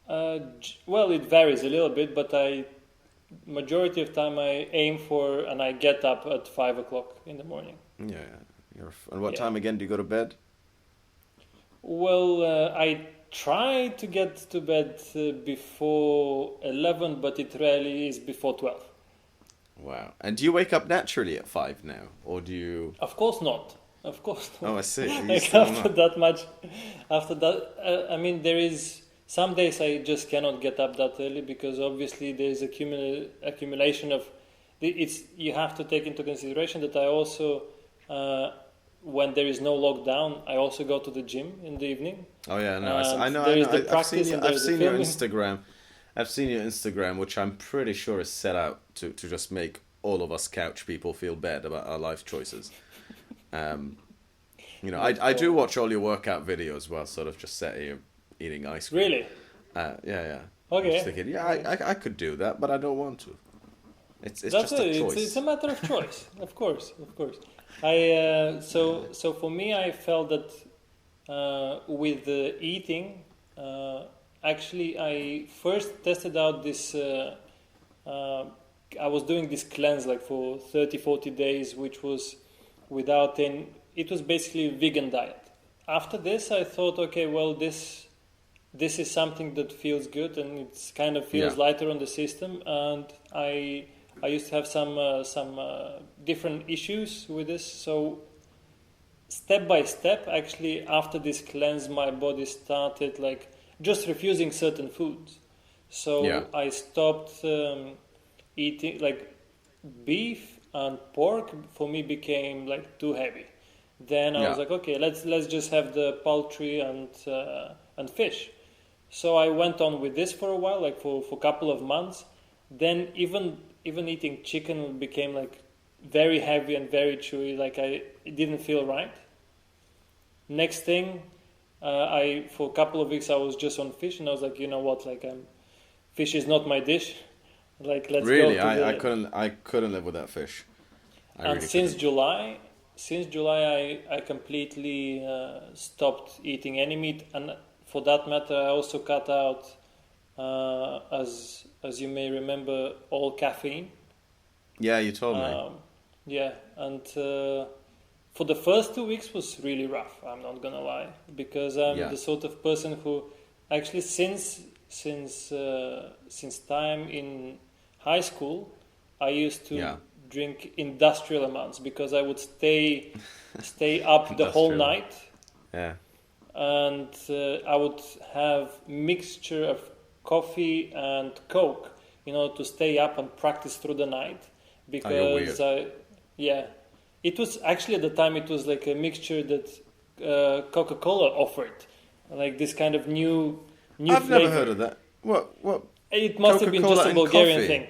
Well, it varies a little bit, but majority of time I aim for, and I get up at 5 o'clock in the morning. Yeah. And what time again do you go to bed? Well, I try to get to bed before 11, but it rarely is before 12. Wow. And do you wake up naturally at 5 now, or do you? Of course not. Oh, I see. After that, I mean, there is some days I just cannot get up that early because obviously there is accumulation of. You have to take into consideration that I also. When there is no lockdown, I also go to the gym in the evening. Oh yeah, no, I know. I've seen your Instagram. I've seen your Instagram, which I'm pretty sure is set out to just make all of us couch people feel bad about our life choices. I do watch all your workout videos while sort of just sat here eating ice cream. Really? Yeah. Okay. I'm just thinking, I could do that, but I don't want to. It's just a choice. It's a matter of choice, of course. So for me, I felt that with the eating, actually, I first tested out this. I was doing this cleanse like for 30-40 days, which was without any. It was basically a vegan diet. After this, I thought, okay, well, this is something that feels good and it kind of feels lighter on the system, and I used to have some different issues with this. So step by step, actually, after this cleanse, my body started like just refusing certain foods. So I stopped eating like beef and pork. For me, became like too heavy. Then I was like, okay, let's just have the poultry and fish. So I went on with this for a while, like for a couple of months. Then even eating chicken became like very heavy and very chewy. Like it didn't feel right. Next thing, I for a couple of weeks I was just on fish, and I was like, you know what, like fish is not my dish. Like let's Really, go to I couldn't live without fish. And since July, I completely stopped eating any meat, and for that matter, I also cut out, as you may remember, all caffeine. Yeah, you told me. Yeah, and for the first 2 weeks was really rough. I'm not gonna lie, because I'm the sort of person who actually since time in high school, I used to drink industrial amounts because I would stay up the whole night. Yeah. And I would have mixture of coffee and Coke, to stay up and practice through the night. Because it was actually at the time it was like a mixture that Coca-Cola offered, like this kind of new I've flavor. never heard of that. What? It must have been just a Bulgarian thing.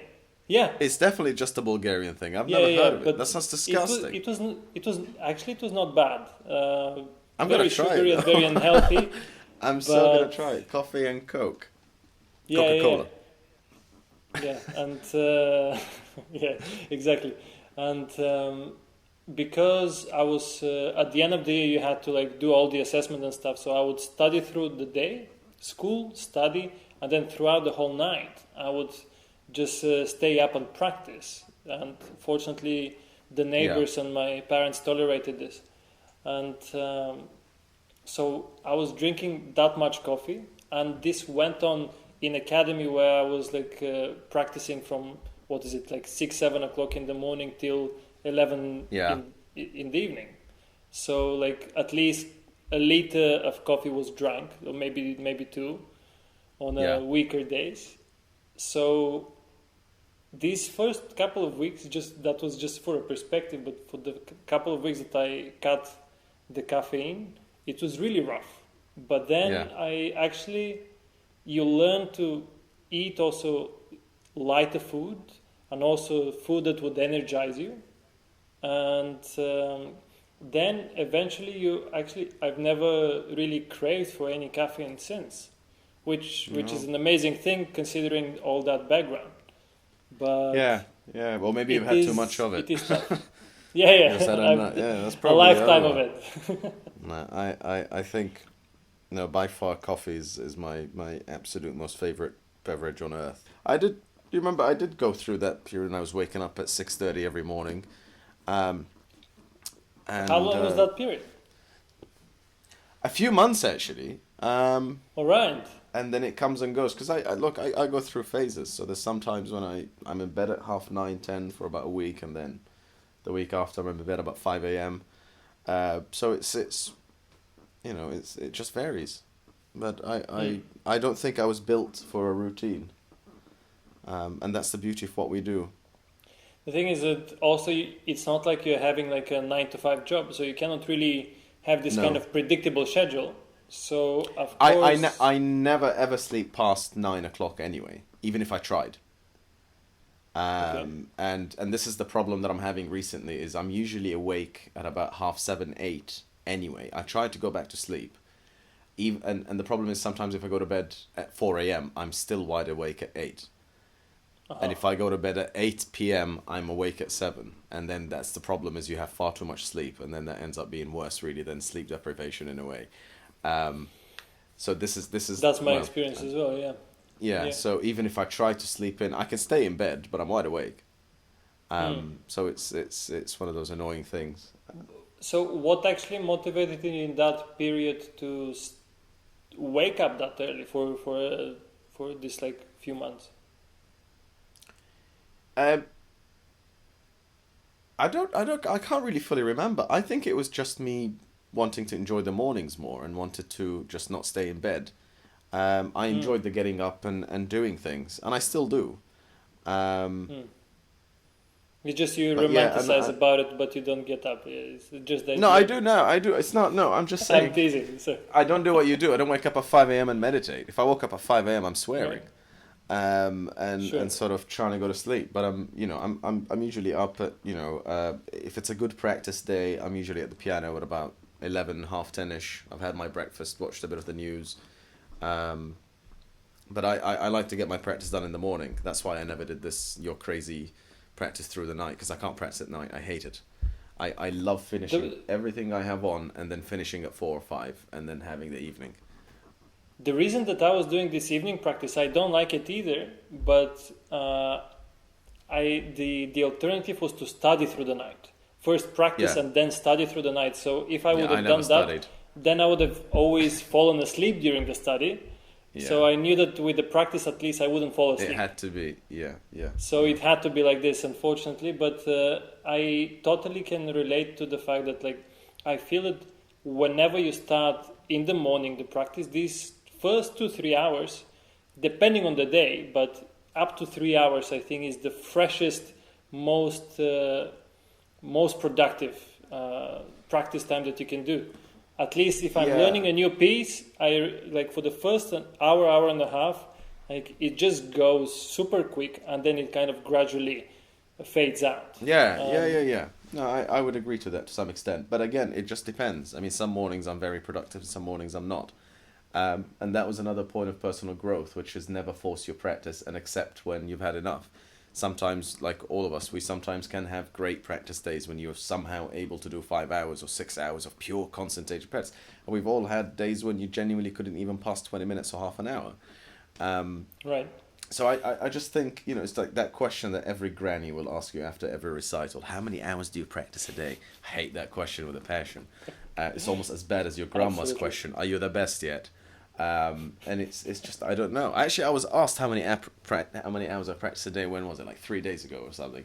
Yeah, it's definitely just a Bulgarian thing. I've never heard of it. That sounds disgusting. It was not bad. I'm very gonna try sugary it, and very unhealthy. I'm so gonna try it. Coffee and Coke. Coca-Cola. Yeah, and yeah, exactly. And because I was at the end of the year, you had to like do all the assessment and stuff. So I would study through the day, school, study, and then throughout the whole night, I would just stay up and practice. And fortunately, the neighbors and my parents tolerated this. And so I was drinking that much coffee, and this went on in academy where I was like practicing from 6-7 o'clock in the morning till 11 in the evening. So like at least a liter of coffee was drunk, or maybe two, on weaker days. So these first couple of weeks, that was just for a perspective, but for the couple of weeks that I cut the caffeine, it was really rough. But then you learn to eat also lighter food, and also food that would energize you. And then eventually I've never really craved for any caffeine since, which is an amazing thing considering all that background. But well, maybe you've had too much of it. It is tough. That's probably a lifetime of it. No, I think by far coffee is my absolute most favorite beverage on earth. You remember I did go through that period when I was waking up at 6:30 every morning. And how long was that period? A few months actually. All right. And then it comes and goes, because I go through phases. So there's sometimes when I'm in bed at 9:30, 10 for about a week, and then the week after I'm in bed about 5 a.m. So it just varies. But I don't think I was built for a routine. And that's the beauty of what we do. The thing is that also it's not like you're having like a 9-to-5 job, so you cannot really have this kind of predictable schedule. So of course, I never ever sleep past 9 o'clock anyway, even if I tried. And this is the problem that I'm having recently, is I'm usually awake at about 7:30, 8 anyway. I try to go back to sleep. And the problem is sometimes if I go to bed at 4 a.m., I'm still wide awake at 8. And if I go to bed at 8 p.m., I'm awake at 7. And then that's the problem, is you have far too much sleep. And then that ends up being worse, really, than sleep deprivation in a way. So this is that's my experience as well. Yeah. So even if I try to sleep in, I can stay in bed, but I'm wide awake. So it's one of those annoying things. So what actually motivated you in that period to wake up that early for this like few months? I can't really fully remember. I think it was just me wanting to enjoy the mornings more and wanted to just not stay in bed. I enjoyed the getting up and doing things, and I still do. It's just you romanticize about it, but you don't get up. It's just that. No, I do now. I do. It's not. No, I'm just saying. I'm teasing. So. I don't do what you do. I don't wake up at 5 a.m. and meditate. If I woke up at 5 a.m., I'm swearing. and sort of trying to go to sleep. But I'm usually up at, if it's a good practice day, I'm usually at the piano at about 11, half 10ish. I've had my breakfast, watched a bit of the news. But I like to get my practice done in the morning. That's why I never did your crazy practice through the night, because I can't practice at night. I hate it. I love finishing everything I have on and then finishing at 4 or 5 and then having the evening. The reason that I was doing this evening practice, I don't like it either, but the alternative was to study through the night. First practice and then study through the night. So if I would have done that, then I would have always fallen asleep during the study. Yeah. So I knew that with the practice, at least I wouldn't fall asleep. It had to be, yeah. So it had to be like this, unfortunately. But I totally can relate to the fact that, like, I feel that whenever you start in the morning the practice, these first 2-3 hours, depending on the day, but up to 3 hours, I think, is the freshest, most productive practice time that you can do. At least if I'm learning a new piece, I like for the first hour and a half, like it just goes super quick, and then it kind of gradually fades out. Yeah. No, I would agree to that to some extent. But again, it just depends. I mean, some mornings I'm very productive, some mornings I'm not. And that was another point of personal growth, which is never force your practice and accept when you've had enough. Sometimes, like all of us, we sometimes can have great practice days when you're somehow able to do 5 hours or 6 hours of pure concentrated practice. And we've all had days when you genuinely couldn't even pass 20 minutes or half an hour. Right. So I just think, it's like that question that every granny will ask you after every recital. How many hours do you practice a day? I hate that question with a passion. It's almost as bad as your grandma's question. Are you the best yet? And it's just, I don't know. Actually, I was asked how many hours I practice a day. When was it? Like 3 days ago or something.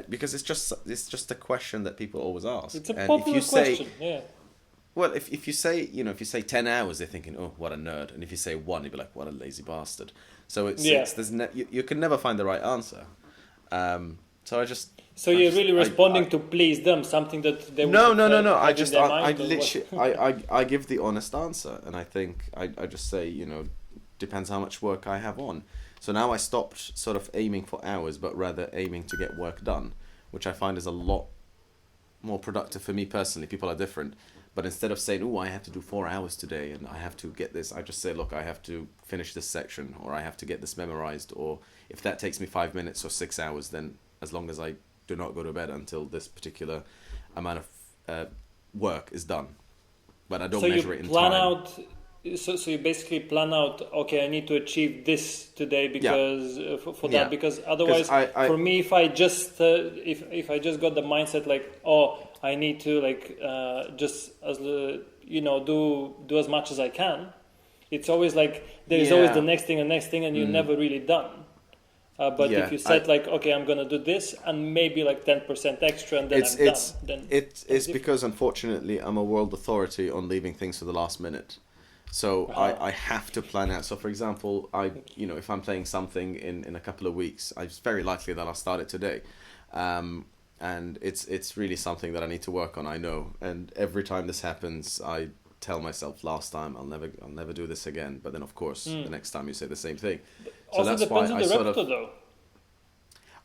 Because it's just a question that people always ask. It's a popular question. Yeah. Well, if you say 10 hours, they're thinking, oh, what a nerd. And if you say 1, you'd be like, what a lazy bastard. So you can never find the right answer. So you're really responding to please them, something that they no. I give the honest answer, and I think I just say, depends how much work I have on. So now I stopped sort of aiming for hours, but rather aiming to get work done, which I find is a lot more productive for me personally. People are different, but instead of saying, oh, I have to do 4 hours today and I have to get this, I just say, look, I have to finish this section, or I have to get this memorized, or if that takes me 5 minutes or 6 hours, then as long as I do not go to bed until this particular amount of work is done. But I don't measure it in time. So you basically plan out, okay, I need to achieve this today because for that, because otherwise, for me, if I just if I just got the mindset like, oh, I need to do as much as I can, it's always like there is always the next thing, and you're never really done. But if you said okay, I'm gonna do this and maybe like 10% extra, and then I'm done. Then it's because unfortunately I'm a world authority on leaving things for the last minute. So I have to plan out. So for example, if I'm playing something in a couple of weeks, it's very likely that I'll start it today. And it's really something that I need to work on, I know. And every time this happens, I tell myself, last time I'll never do this again. But then of course the next time you say the same thing. So also that's depends why on the I repertoire, though.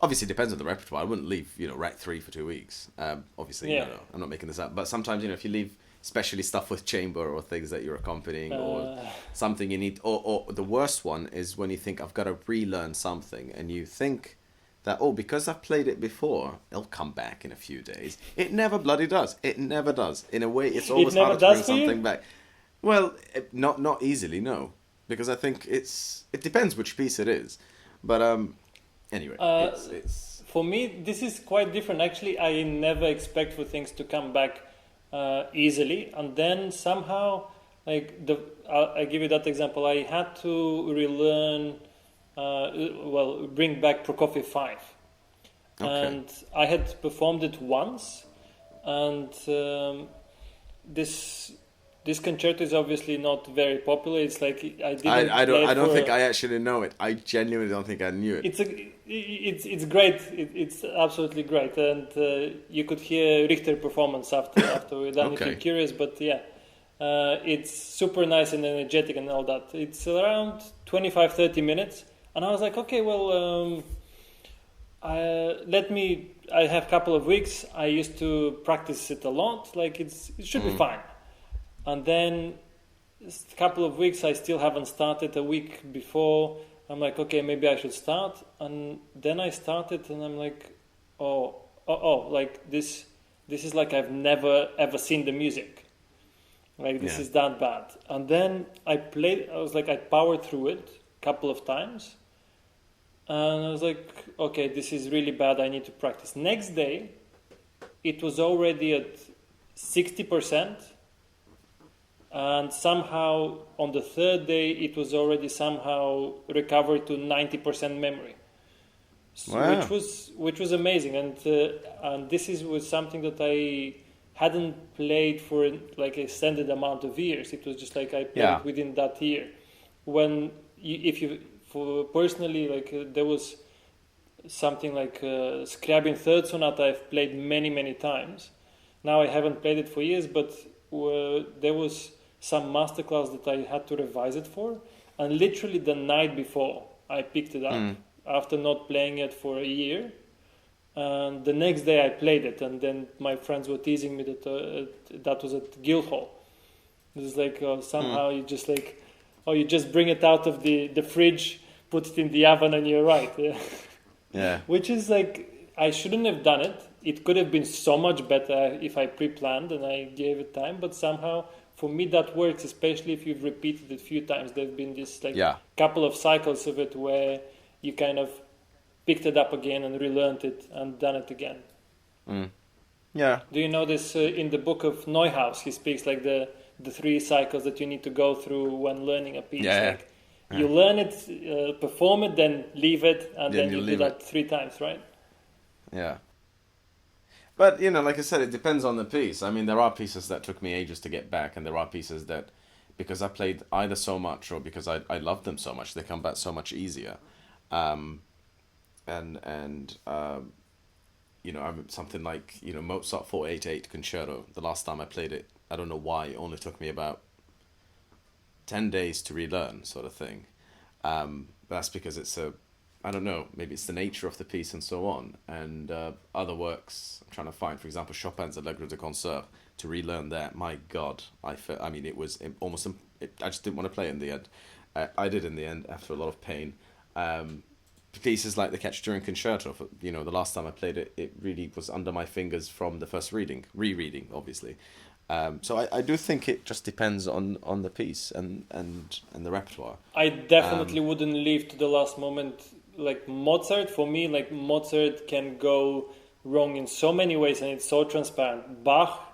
Obviously, it depends on the repertoire. I wouldn't leave, rack 3 for 2 weeks. Obviously, I'm not making this up. But sometimes, if you leave, especially stuff with chamber or things that you're accompanying or something you need, or the worst one is when you think I've got to relearn something, and you think that, because I've played it before, it'll come back in a few days. It never bloody does. It never does. In a way, it's always harder to bring something back. Well, not easily, no. Because I think it depends which piece it is. But anyway, it's for me, this is quite different. Actually, I never expect for things to come back easily, and then somehow, I give you that example. I had to relearn, bring back Prokofiev 5, and I had performed it once, and this concerto is obviously not very popular. It's like I don't think I actually know it. I genuinely don't think I knew it. It's great. It's absolutely great, and you could hear Richter performance after we're done. If you're curious, but it's super nice and energetic and all that. It's around 25-30 minutes, And I was like, okay, well, I have a couple of weeks. I used to practice it a lot. Like it should be fine. And then a couple of weeks, I still haven't started. A week before, I'm like, okay, maybe I should start. And then I started, and I'm like, like this is like I've never ever seen the music. Like this is that bad. And then I powered through it a couple of times. And I was like, okay, this is really bad. I need to practice. Next day, it was already at 60%. And somehow on the third day, it was already somehow recovered to 90% memory. So, wow. which was amazing. And this was something that I hadn't played for like an extended amount of years. It was just like I played it within that year. When personally, like there was something like Scriabin Third Sonata I've played many times. Now I haven't played it for years, but there was some masterclass that I had to revise it for, and literally the night before I picked it up after not playing it for a year. And the next day I played it, and then my friends were teasing me that was at Guildhall. It was like somehow you just like, you just bring it out of the fridge, put it in the oven, and you're right. Yeah. Which is like, I shouldn't have done it. It could have been so much better if I pre-planned and I gave it time. But somehow, for me, that works, especially if you've repeated it a few times. There's been this like couple of cycles of it where you kind of picked it up again and relearned it and done it again. Yeah. Do you know this in the book of Neuhaus? He speaks like the 3 cycles that you need to go through when learning a piece. You learn it, perform it, then leave it, and then you do that 3 times, right? Yeah. But, like I said, it depends on the piece. I mean, there are pieces that took me ages to get back, and there are pieces that, because I played either so much or because I loved them so much, they come back so much easier. Something like, Mozart 488 Concerto, the last time I played it, I don't know why, it only took me about 10 days to relearn, sort of thing. That's because I don't know, maybe it's the nature of the piece and so on. And other works, I'm trying to find, for example, Chopin's Allegro de Concert, to relearn that, my God, it was almost, I just didn't want to play it in the end. I did in the end, after a lot of pain. Pieces like the Khachaturian Concerto, the last time I played it, it really was under my fingers from the first rereading, obviously. So I do think it just depends on the piece and the repertoire. I definitely wouldn't leave to the last moment. Like Mozart, for me, like Mozart can go wrong in so many ways, and it's so transparent. Bach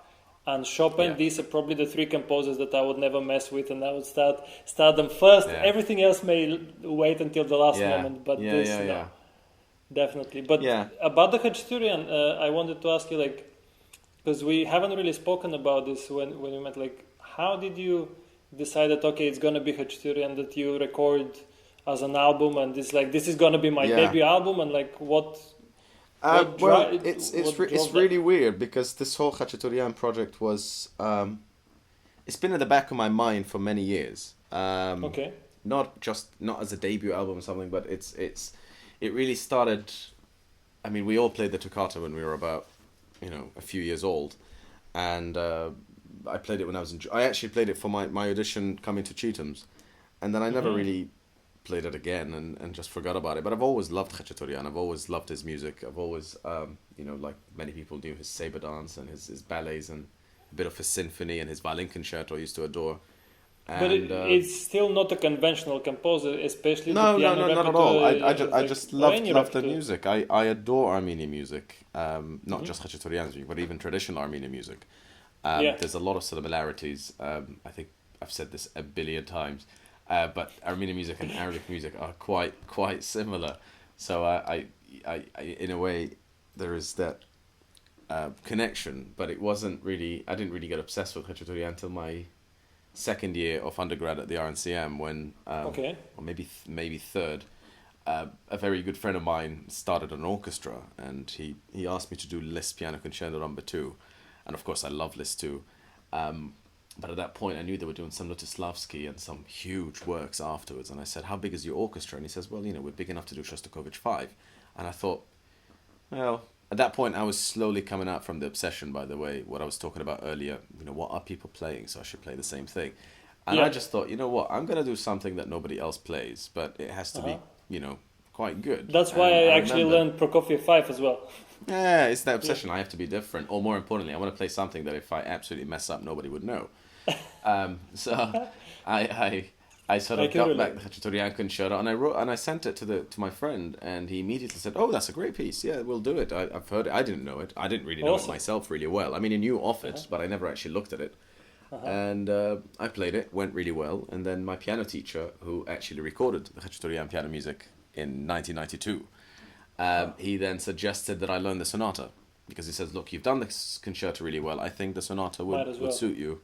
and Chopin, these are probably the 3 composers that I would never mess with, and I would start them first. Everything else may wait until the last moment, but definitely. But about the Khachaturian, I wanted to ask you, like, because we haven't really spoken about this when we met, like, how did you decide that, okay, it's going to be Khachaturian, that you record as an album, and this is going to be my debut album, and like what it's really weird, because this whole Khachaturian project was it's been at the back of my mind for many years. Not as a debut album or something, but it really started. I mean, we all played the toccata when we were about a few years old, and I played it when I actually played it for my audition coming to Chetham's, and then I never really played it again and just forgot about it. But I've always loved Khachaturian. I've always loved his music. I've always like many people knew his saber dance and his ballets and a bit of his symphony and his violin concerto I used to adore. And, but it's still not a conventional composer, especially no, not at all. I just love the music. I adore Armenian music, not just Khachaturian music, but even traditional Armenian music. There's a lot of similarities. I think I've said this a billion times, but Armenian music and Arabic music are quite similar. So I in a way there is that connection, but it wasn't really. I didn't really get obsessed with Khachaturian until my second year of undergrad at the RNCM, when or maybe third, a very good friend of mine started an orchestra, and he asked me to do Liszt Piano Concerto No. 2, and of course I love Liszt too, But at that point, I knew they were doing some Lutislavsky and some huge works afterwards. And I said, how big is your orchestra? And he says, well, we're big enough to do Shostakovich 5. And I thought, well, at that point, I was slowly coming out from the obsession, by the way, what I was talking about earlier. What are people playing? So I should play the same thing. And I just thought, you know what? I'm going to do something that nobody else plays, but it has to be, quite good. That's why I actually learned Prokofiev 5 as well. Yeah, it's that obsession. I have to be different. Or more importantly, I want to play something that if I absolutely mess up, nobody would know. So I sort of got back the Khachaturian concerto, and I sent it to my friend, and he immediately said, "Oh, that's a great piece. Yeah, we'll do it. I've heard it. I didn't know it. I didn't really know it myself really well. I mean, I knew of it, but I never actually looked at it. And I played it. Went really well. And then my piano teacher, who actually recorded the Khachaturian piano music in 1992, he then suggested that I learn the sonata, because he says, "Look, you've done this concerto really well. I think the sonata would suit you."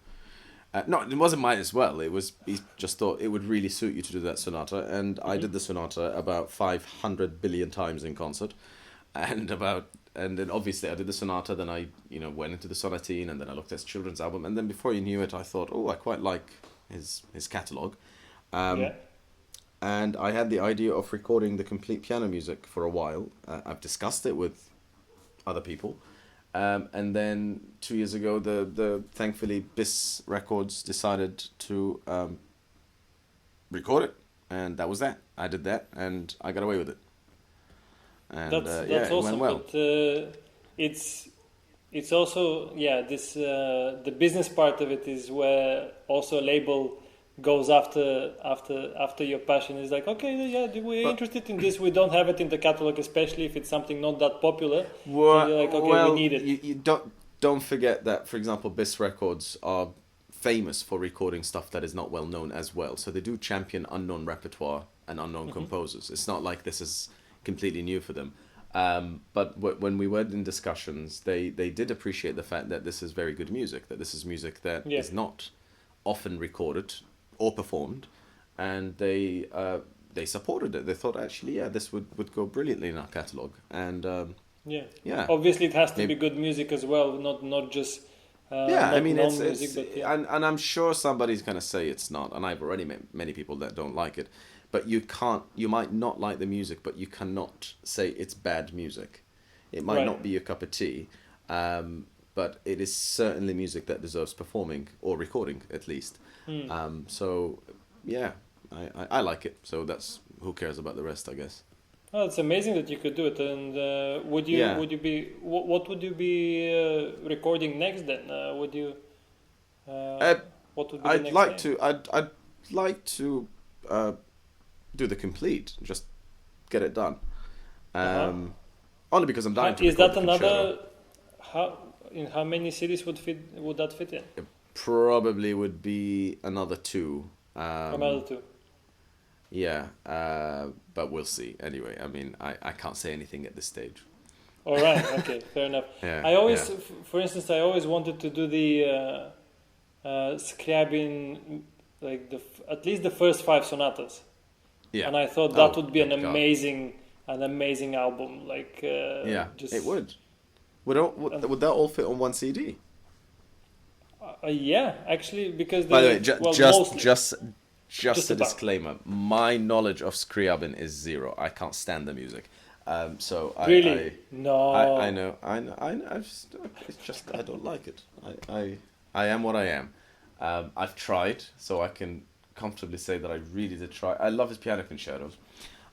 No, it wasn't mine as well. He just thought it would really suit you to do that sonata, and I did the sonata about 500 billion times in concert, and then obviously I did the sonata. Then I went into the sonatine, and then I looked at his children's album, and then before you knew it, I thought, oh, I quite like his catalogue, and I had the idea of recording the complete piano music for a while. I've discussed it with other people. And then 2 years ago, the thankfully BIS Records decided to record it, and that was that. I did that, and I got away with it. And that's awesome. It went well. But it's also this the business part of it is where also a label goes after your passion. Is like, okay, we're interested in this. We don't have it in the catalog, especially if it's something not that popular. Well, so you're like, okay, we need it. You don't forget that, for example, BIS Records are famous for recording stuff that is not well known as well. So they do champion unknown repertoire and unknown composers. It's not like this is completely new for them. But when we were in discussions, they did appreciate the fact that this is very good music. That this is music that is not often recorded or performed, and they supported it. They thought, actually, this would go brilliantly in our catalogue. And obviously it has to be good music as well, not just I mean, it's music, but and I'm sure somebody's going to say it's not, and I've already met many people that don't like it, but you might not like the music, but you cannot say it's bad music. It might not be your cup of tea, but it is certainly music that deserves performing or recording, at least. So I like it. So that's, who cares about the rest, I guess. Oh, it's amazing that you could do it. And would you be what would you be recording next then? What would be the next thing? I'd like to do the complete, just get it done. Only because I'm dying to. Is that another? In how many cities would that fit in? It probably would be another 2. Another 2. Yeah, but we'll see. Anyway, I mean, I can't say anything at this stage. All right. Okay. Fair enough. For instance, I always wanted to do the Scriabin, like at least the first 5 sonatas. Yeah. And I thought that would be an amazing album. Like. It would. Would that all fit on one CD? Actually, because by the way, just a disclaimer: my knowledge of Scriabin is 0. I can't stand the music. So really, I know. It's just I don't like it. I am what I am. I've tried, so I can comfortably say that I really did try. I love his piano concertos.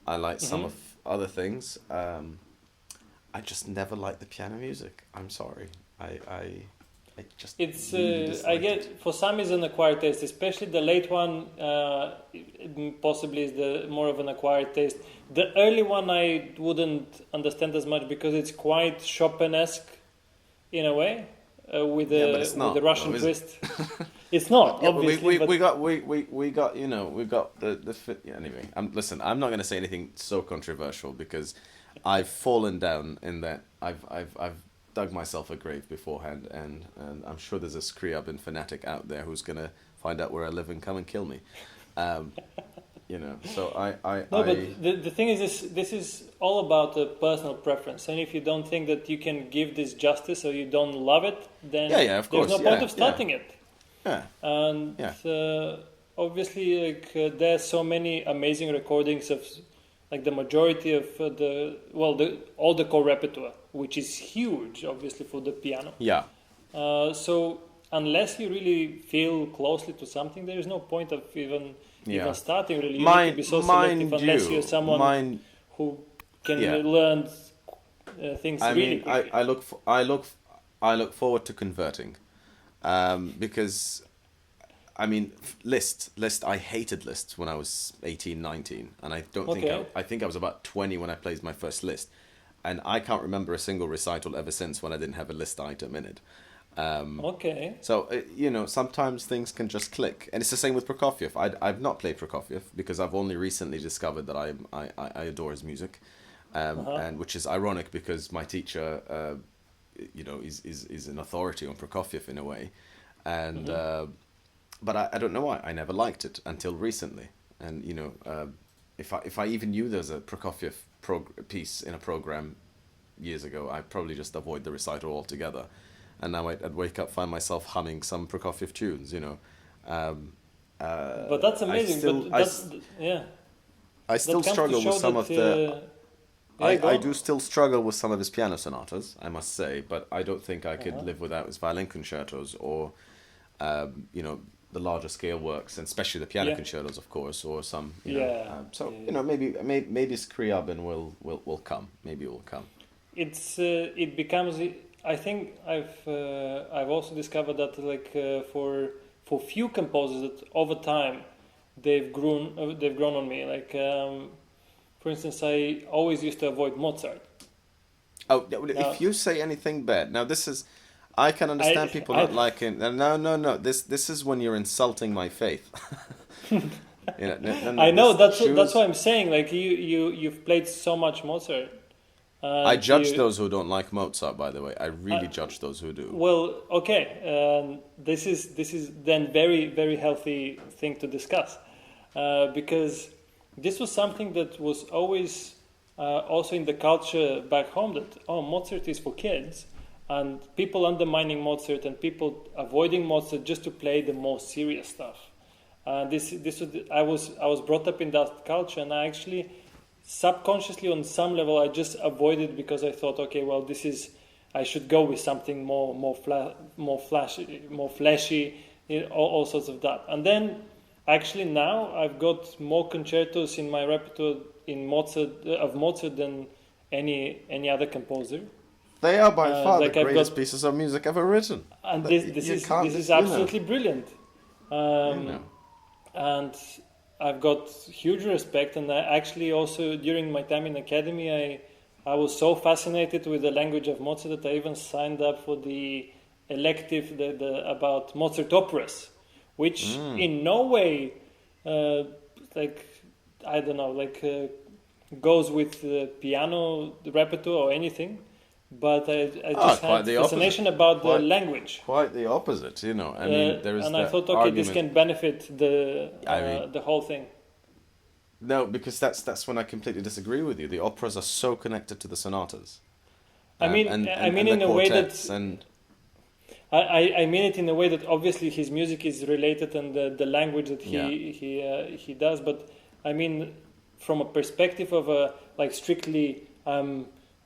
I like some of other things. I just never liked the piano music. I'm sorry. I just. It's. Really I get for some is an acquired taste, especially the late one. Possibly is the more of an acquired taste. The early one I wouldn't understand as much because it's quite Chopin-esque, in a way, with the Russian twist. It's not. Obviously, we got the anyway. Listen, I'm not going to say anything so controversial because I've fallen down in that. I've dug myself a grave beforehand, and I'm sure there's a Scriabin fanatic out there who's going to find out where I live and come and kill me. So but the thing is, this is all about a personal preference, and if you don't think that you can give this justice or you don't love it, then of course, there's no point of starting it. Yeah. And obviously, like there's so many amazing recordings of like the majority of all the core repertoire, which is huge, obviously for the piano. Yeah. So unless you really feel closely to something, there is no point of even starting. Really, you need to be so selective unless you're someone who can learn things really quickly. I look forward to converting, because, I mean, Liszt. I hated Liszt when I was 18, 19, and I don't think I think I was about 20 when I played my first Liszt, and I can't remember a single recital ever since when I didn't have a Liszt item in it. So sometimes things can just click, and it's the same with Prokofiev. I've not played Prokofiev because I've only recently discovered that I adore his music, and which is ironic because my teacher, is an authority on Prokofiev in a way, and but I don't know why I never liked it until recently, and if I even knew there's a Prokofiev piece in a program years ago, I'd probably just avoid the recital altogether. And now I'd wake up, find myself humming some Prokofiev tunes, But that's amazing. I still struggle with some of the. I do still struggle with some of his piano sonatas, I must say, but I don't think I could live without his violin concertos or, the larger scale works, and especially the piano concertos, of course, or some. Maybe Scriabin will come. Maybe it will come. It becomes. I think I've also discovered that for few composers that over time they've grown on me. Like for instance, I always used to avoid Mozart. Oh, if you say anything bad, now this is, I can understand people not liking. No. This is when you're insulting my faith. I know that's what I'm saying. Like you've played so much Mozart. I judge those who don't like Mozart, by the way. I really judge those who do. Well, okay. This is then very, very healthy thing to discuss, because this was something that was always also in the culture back home, that Mozart is for kids, and people undermining Mozart and people avoiding Mozart just to play the most serious stuff. I was brought up in that culture, and I actually, subconsciously on some level, I just avoided because I thought, okay, well, I should go with something more flashy, all sorts of that. And then actually now I've got more concertos in my repertoire of Mozart than any other composer. They are by far the greatest pieces of music ever written. And this is absolutely brilliant. And I've got huge respect, and I actually also, during my time in academy, I was so fascinated with the language of Mozart that I even signed up for the elective about Mozart operas, which in no way, goes with the piano repertoire or anything. But I just had fascination about the language. Quite the opposite, I mean, there is. And I thought, okay, this can benefit the whole thing. No, because that's when I completely disagree with you. The operas are so connected to the sonatas. I mean in a way that. I mean it in a way that obviously his music is related, and the language that he does. But I mean, from a perspective of strictly.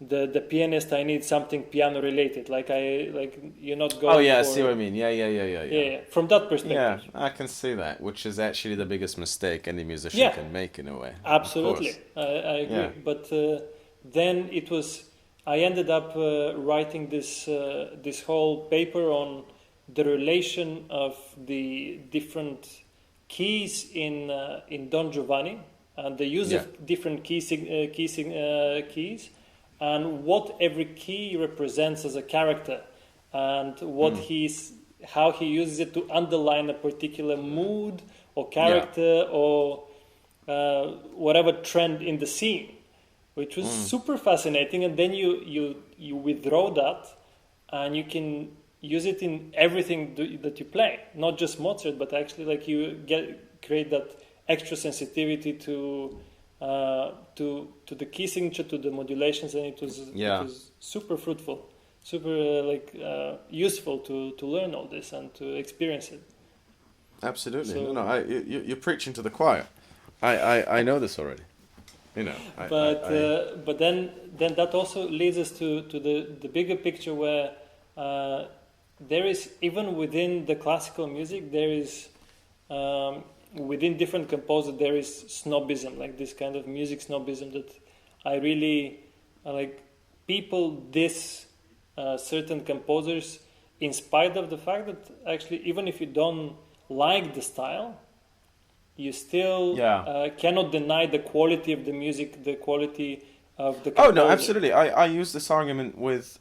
The pianist, I need something piano related. You're not going. Oh yeah, I see what I mean. Yeah. From that perspective. Yeah, I can see that, which is actually the biggest mistake any musician can make in a way. Absolutely, I agree. Yeah. But then it was. I ended up writing this whole paper on the relation of the different keys in Don Giovanni and the use of different keys. And what every key represents as a character, and how he uses it to underline a particular mood or character or whatever trend in the scene, which was super fascinating. And then you withdraw that, and you can use it in everything that you play, not just Mozart, but actually create that extra sensitivity to the key signature, to the modulations, and it was super fruitful, super useful to learn all this and to experience it. Absolutely. So, You're preaching to the choir. I know this already. You know. But then that also leads us to the bigger picture where there is, even within the classical music, there is within different composers there is snobism, like this kind of music snobism that I really like. People diss certain composers in spite of the fact that actually, even if you don't like the style, you still cannot deny the quality of the music, the quality of the composer. Oh no, absolutely. I use this argument with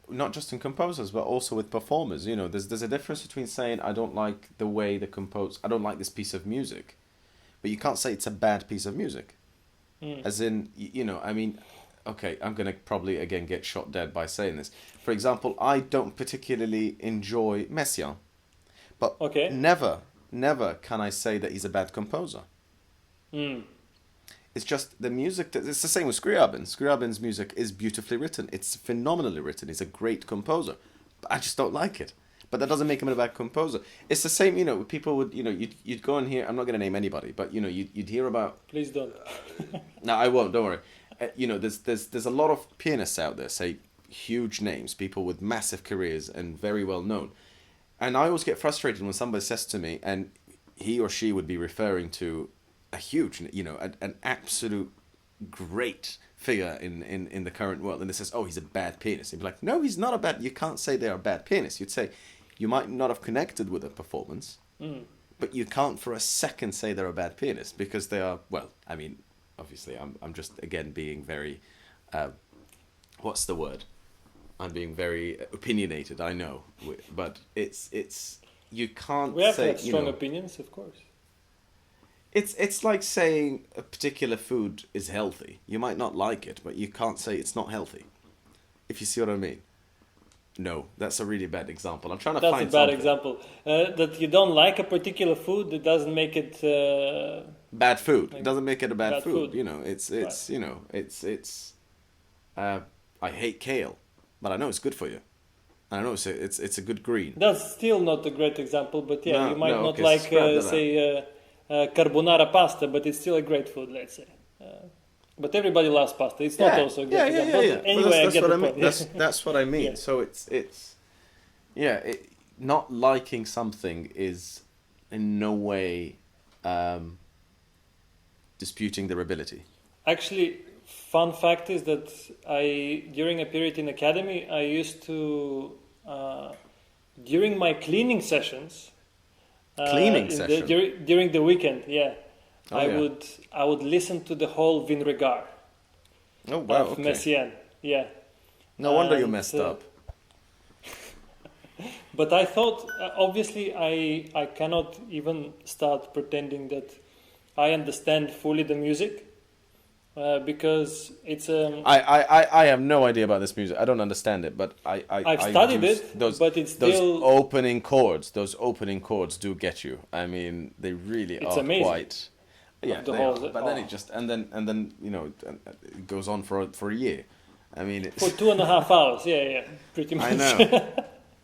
not just in composers but also with performers. You know, there's a difference between saying I don't like the way I don't like this piece of music, but you can't say it's a bad piece of music. As in, you know, I mean, okay, I'm gonna probably again get shot dead by saying this. For example, I don't particularly enjoy Messiaen, but never can I say that he's a bad composer. It's just the music it's the same with Scriabin. Scriabin's music is beautifully written. It's phenomenally written. He's a great composer. But I just don't like it. But that doesn't make him a bad composer. It's the same, you know, people would, you know, you'd go and hear, I'm not going to name anybody, but, you know, you'd hear about... Please don't. No, I won't, don't worry. You know, there's a lot of pianists out there, say, huge names, people with massive careers and very well known. And I always get frustrated when somebody says to me, and he or she would be referring to a huge, you know, an absolute great figure in the current world, and it says, oh, he's a bad pianist. You'd be like, no, he's not a bad... You can't say they're a bad pianist. You'd say, you might not have connected with a performance, but you can't for a second say they're a bad pianist, because they are... Well, I mean, obviously, I'm just, again, being very... what's the word? I'm being very opinionated, I know. But it's you can't We have say... to have strong opinions, of course. It's like saying a particular food is healthy. You might not like it, but you can't say it's not healthy. If you see what I mean. No, that's a really bad example. I'm trying to find something. That's a bad example. That you don't like a particular food, it doesn't make it... bad food. Like it doesn't make it a bad food. food. You know, it's Right. you know, it's I hate kale, but I know it's good for you. And I know it's a good green. That's still not a great example, but yeah, No, you might no, not okay, like, scrap that say... carbonara pasta, but it's still a great food, let's say. But everybody loves pasta. It's not also a great example. Yeah. Anyway, Well, I get the point. That's what I mean. Yeah. So it's not liking something is in no way disputing their ability. Actually, fun fact is that during a period in academy, I used to, during my cleaning sessions, during the weekend, I would listen to the whole Vinregar of Messiaen. Yeah. No wonder you messed up. But I thought, obviously, I cannot even start pretending that I understand fully the music. Because it's I have no idea about this music. I don't understand it, but I've studied it. But it's still... those opening chords do get you. I mean, they really are amazing. Quite. Yeah, but then it just and then you know it goes on for a year. I mean, for 2.5 hours. Yeah, pretty much. I know.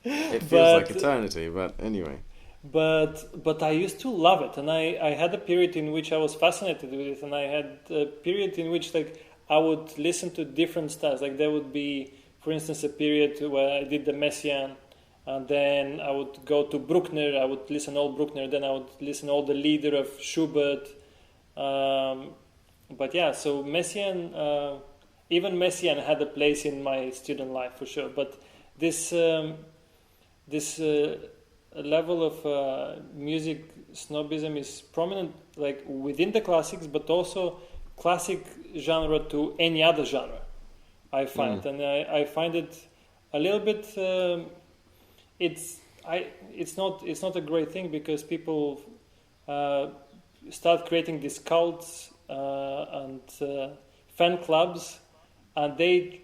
It feels like eternity, but anyway. But I used to love it, and I had a period in which I was fascinated with it, and I had a period in which like I would listen to different styles. Like there would be, for instance, a period where I did the Messiaen, and then I would go to Bruckner. I would listen all Bruckner. Then I would listen all the Lieder of Schubert. But yeah, so Messiaen, even Messiaen had a place in my student life for sure. But this level of music snobism is prominent, like within the classics, but also classic genre to any other genre. I find, and I find it a little bit. It's not a great thing because people start creating these cults and fan clubs, and they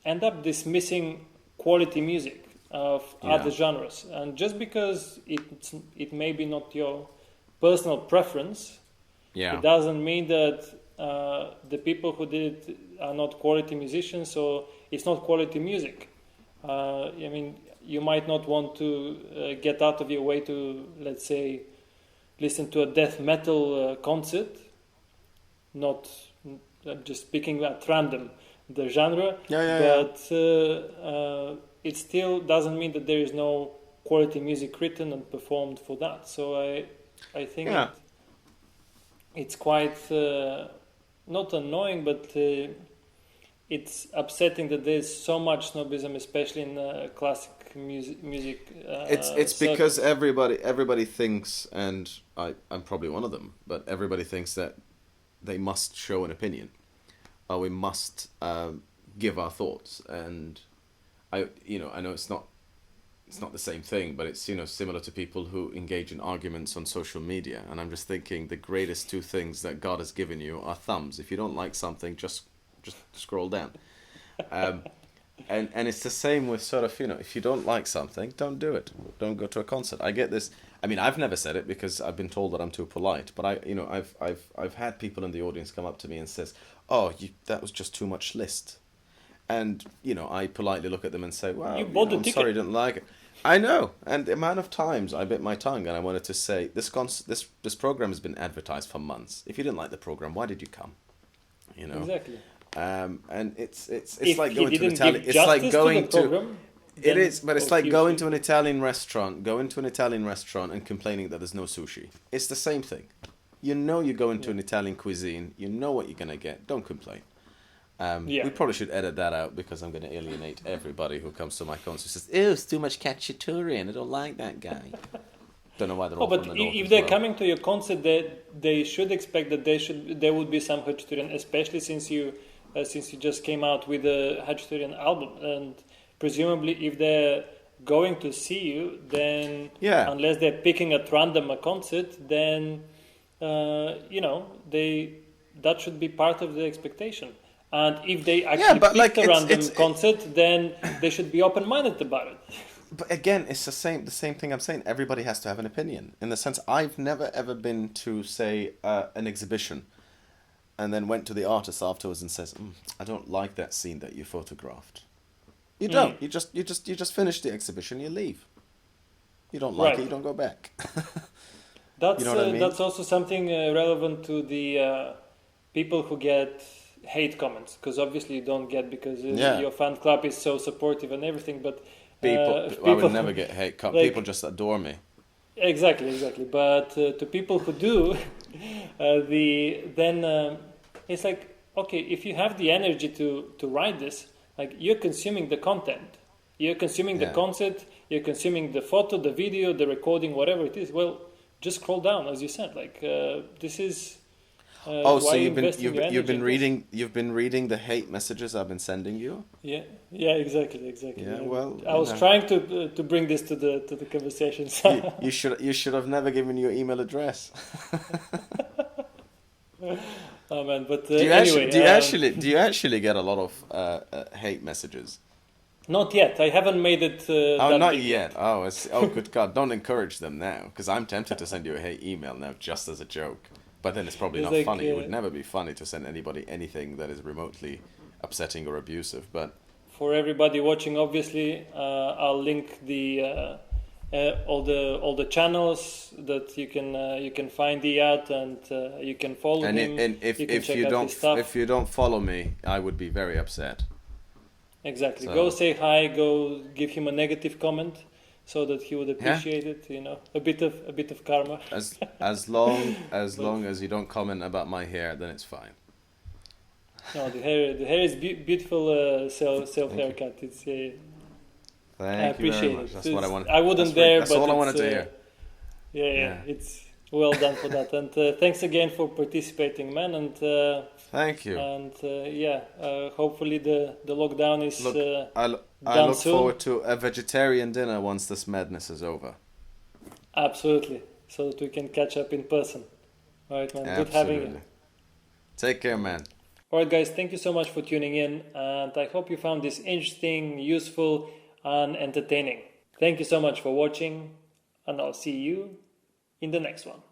end up dismissing quality music of other genres, and just because it may be not your personal preference, it doesn't mean that the people who did it are not quality musicians, so it's not quality music. I mean, you might not want to get out of your way to, let's say, listen to a death metal concert, not just picking at random the genre, but it still doesn't mean that there is no quality music written and performed for that. So I think it's quite not annoying, but it's upsetting that there's so much snobism, especially in classic music. It's because everybody thinks, and I'm probably one of them, but everybody thinks that they must show an opinion, or we must give our thoughts. And I know it's not the same thing, but it's similar to people who engage in arguments on social media. And I'm just thinking the greatest two things that God has given you are thumbs. If you don't like something, just scroll down. And it's the same with sort of, if you don't like something, don't do it. Don't go to a concert. I get this. I mean, I've never said it because I've been told that I'm too polite. But I've had people in the audience come up to me and says, "Oh, that was just too much Liszt." And I politely look at them and say, "Well, I'm sorry, I didn't like it." I know. And the amount of times I bit my tongue and I wanted to say, this program has been advertised for months. If you didn't like the program, why did you come? Exactly. And it's like going to an Italian. It's like going to. It is, but it's like going to an Italian restaurant. Go into an Italian restaurant and complaining that there's no sushi. It's the same thing. You go into an Italian cuisine. You know what you're gonna get. Don't complain. We probably should edit that out because I'm going to alienate everybody who comes to my concert and says, "Ew, it's too much Khachaturian. I don't like that guy." Don't know why they're all from the north. If they're coming to your concert, they should expect that there would be some Khachaturian, especially since you just came out with a Khachaturian album, and presumably if they're going to see you, then unless they're picking at random a concert, then that should be part of the expectation. And if they actually pick a random concert, then they should be open-minded about it. But again, it's the same thing I'm saying. Everybody has to have an opinion. In the sense, I've never ever been to, say, an exhibition, and then went to the artist afterwards and says, "I don't like that scene that you photographed." You don't. You just finish the exhibition. You leave. You don't like it. You don't go back. That's you know what I mean? That's also something relevant to the people who get hate comments, because obviously you don't get, because your fan club is so supportive and everything, but people I would never get hate comments. People just adore me. Exactly. But to people who do, it's like, okay, if you have the energy to write this, like, you're consuming the content, you're consuming the concert, you're consuming the photo, the video, the recording, whatever it is. Well, just scroll down, as you said. Like, this is. So you've been reading the hate messages I've been sending you? Yeah, exactly. Yeah, well, I was trying to bring this to the conversation. So. You should have never given your email address. Oh man, but do you actually get a lot of hate messages? Not yet. I haven't made it. Not yet. Good God! Don't encourage them now, because I'm tempted to send you a hate email now just as a joke. But then it's probably not funny. It would never be funny to send anybody anything that is remotely upsetting or abusive. But for everybody watching, obviously, I'll link the all the channels that you can find IYAD, and you can follow him. And if you don't follow me, I would be very upset. Exactly. So. Go say hi. Go give him a negative comment, so that he would appreciate it, a bit of karma. As long as you don't comment about my hair, then it's fine. No, the hair is beautiful. Self haircut. It's I appreciate it. That's what I wanted. I wouldn't dare, that's but all I wanted to hear. Yeah, it's well done for that, and thanks again for participating, man. And thank you. And hopefully the lockdown is. I look forward to a vegetarian dinner once this madness is over. Absolutely, so that we can catch up in person. All right, man. Absolutely. Good having you. Take care, man. All right, guys. Thank you so much for tuning in, and I hope you found this interesting, useful, and entertaining. Thank you so much for watching, and I'll see you in the next one.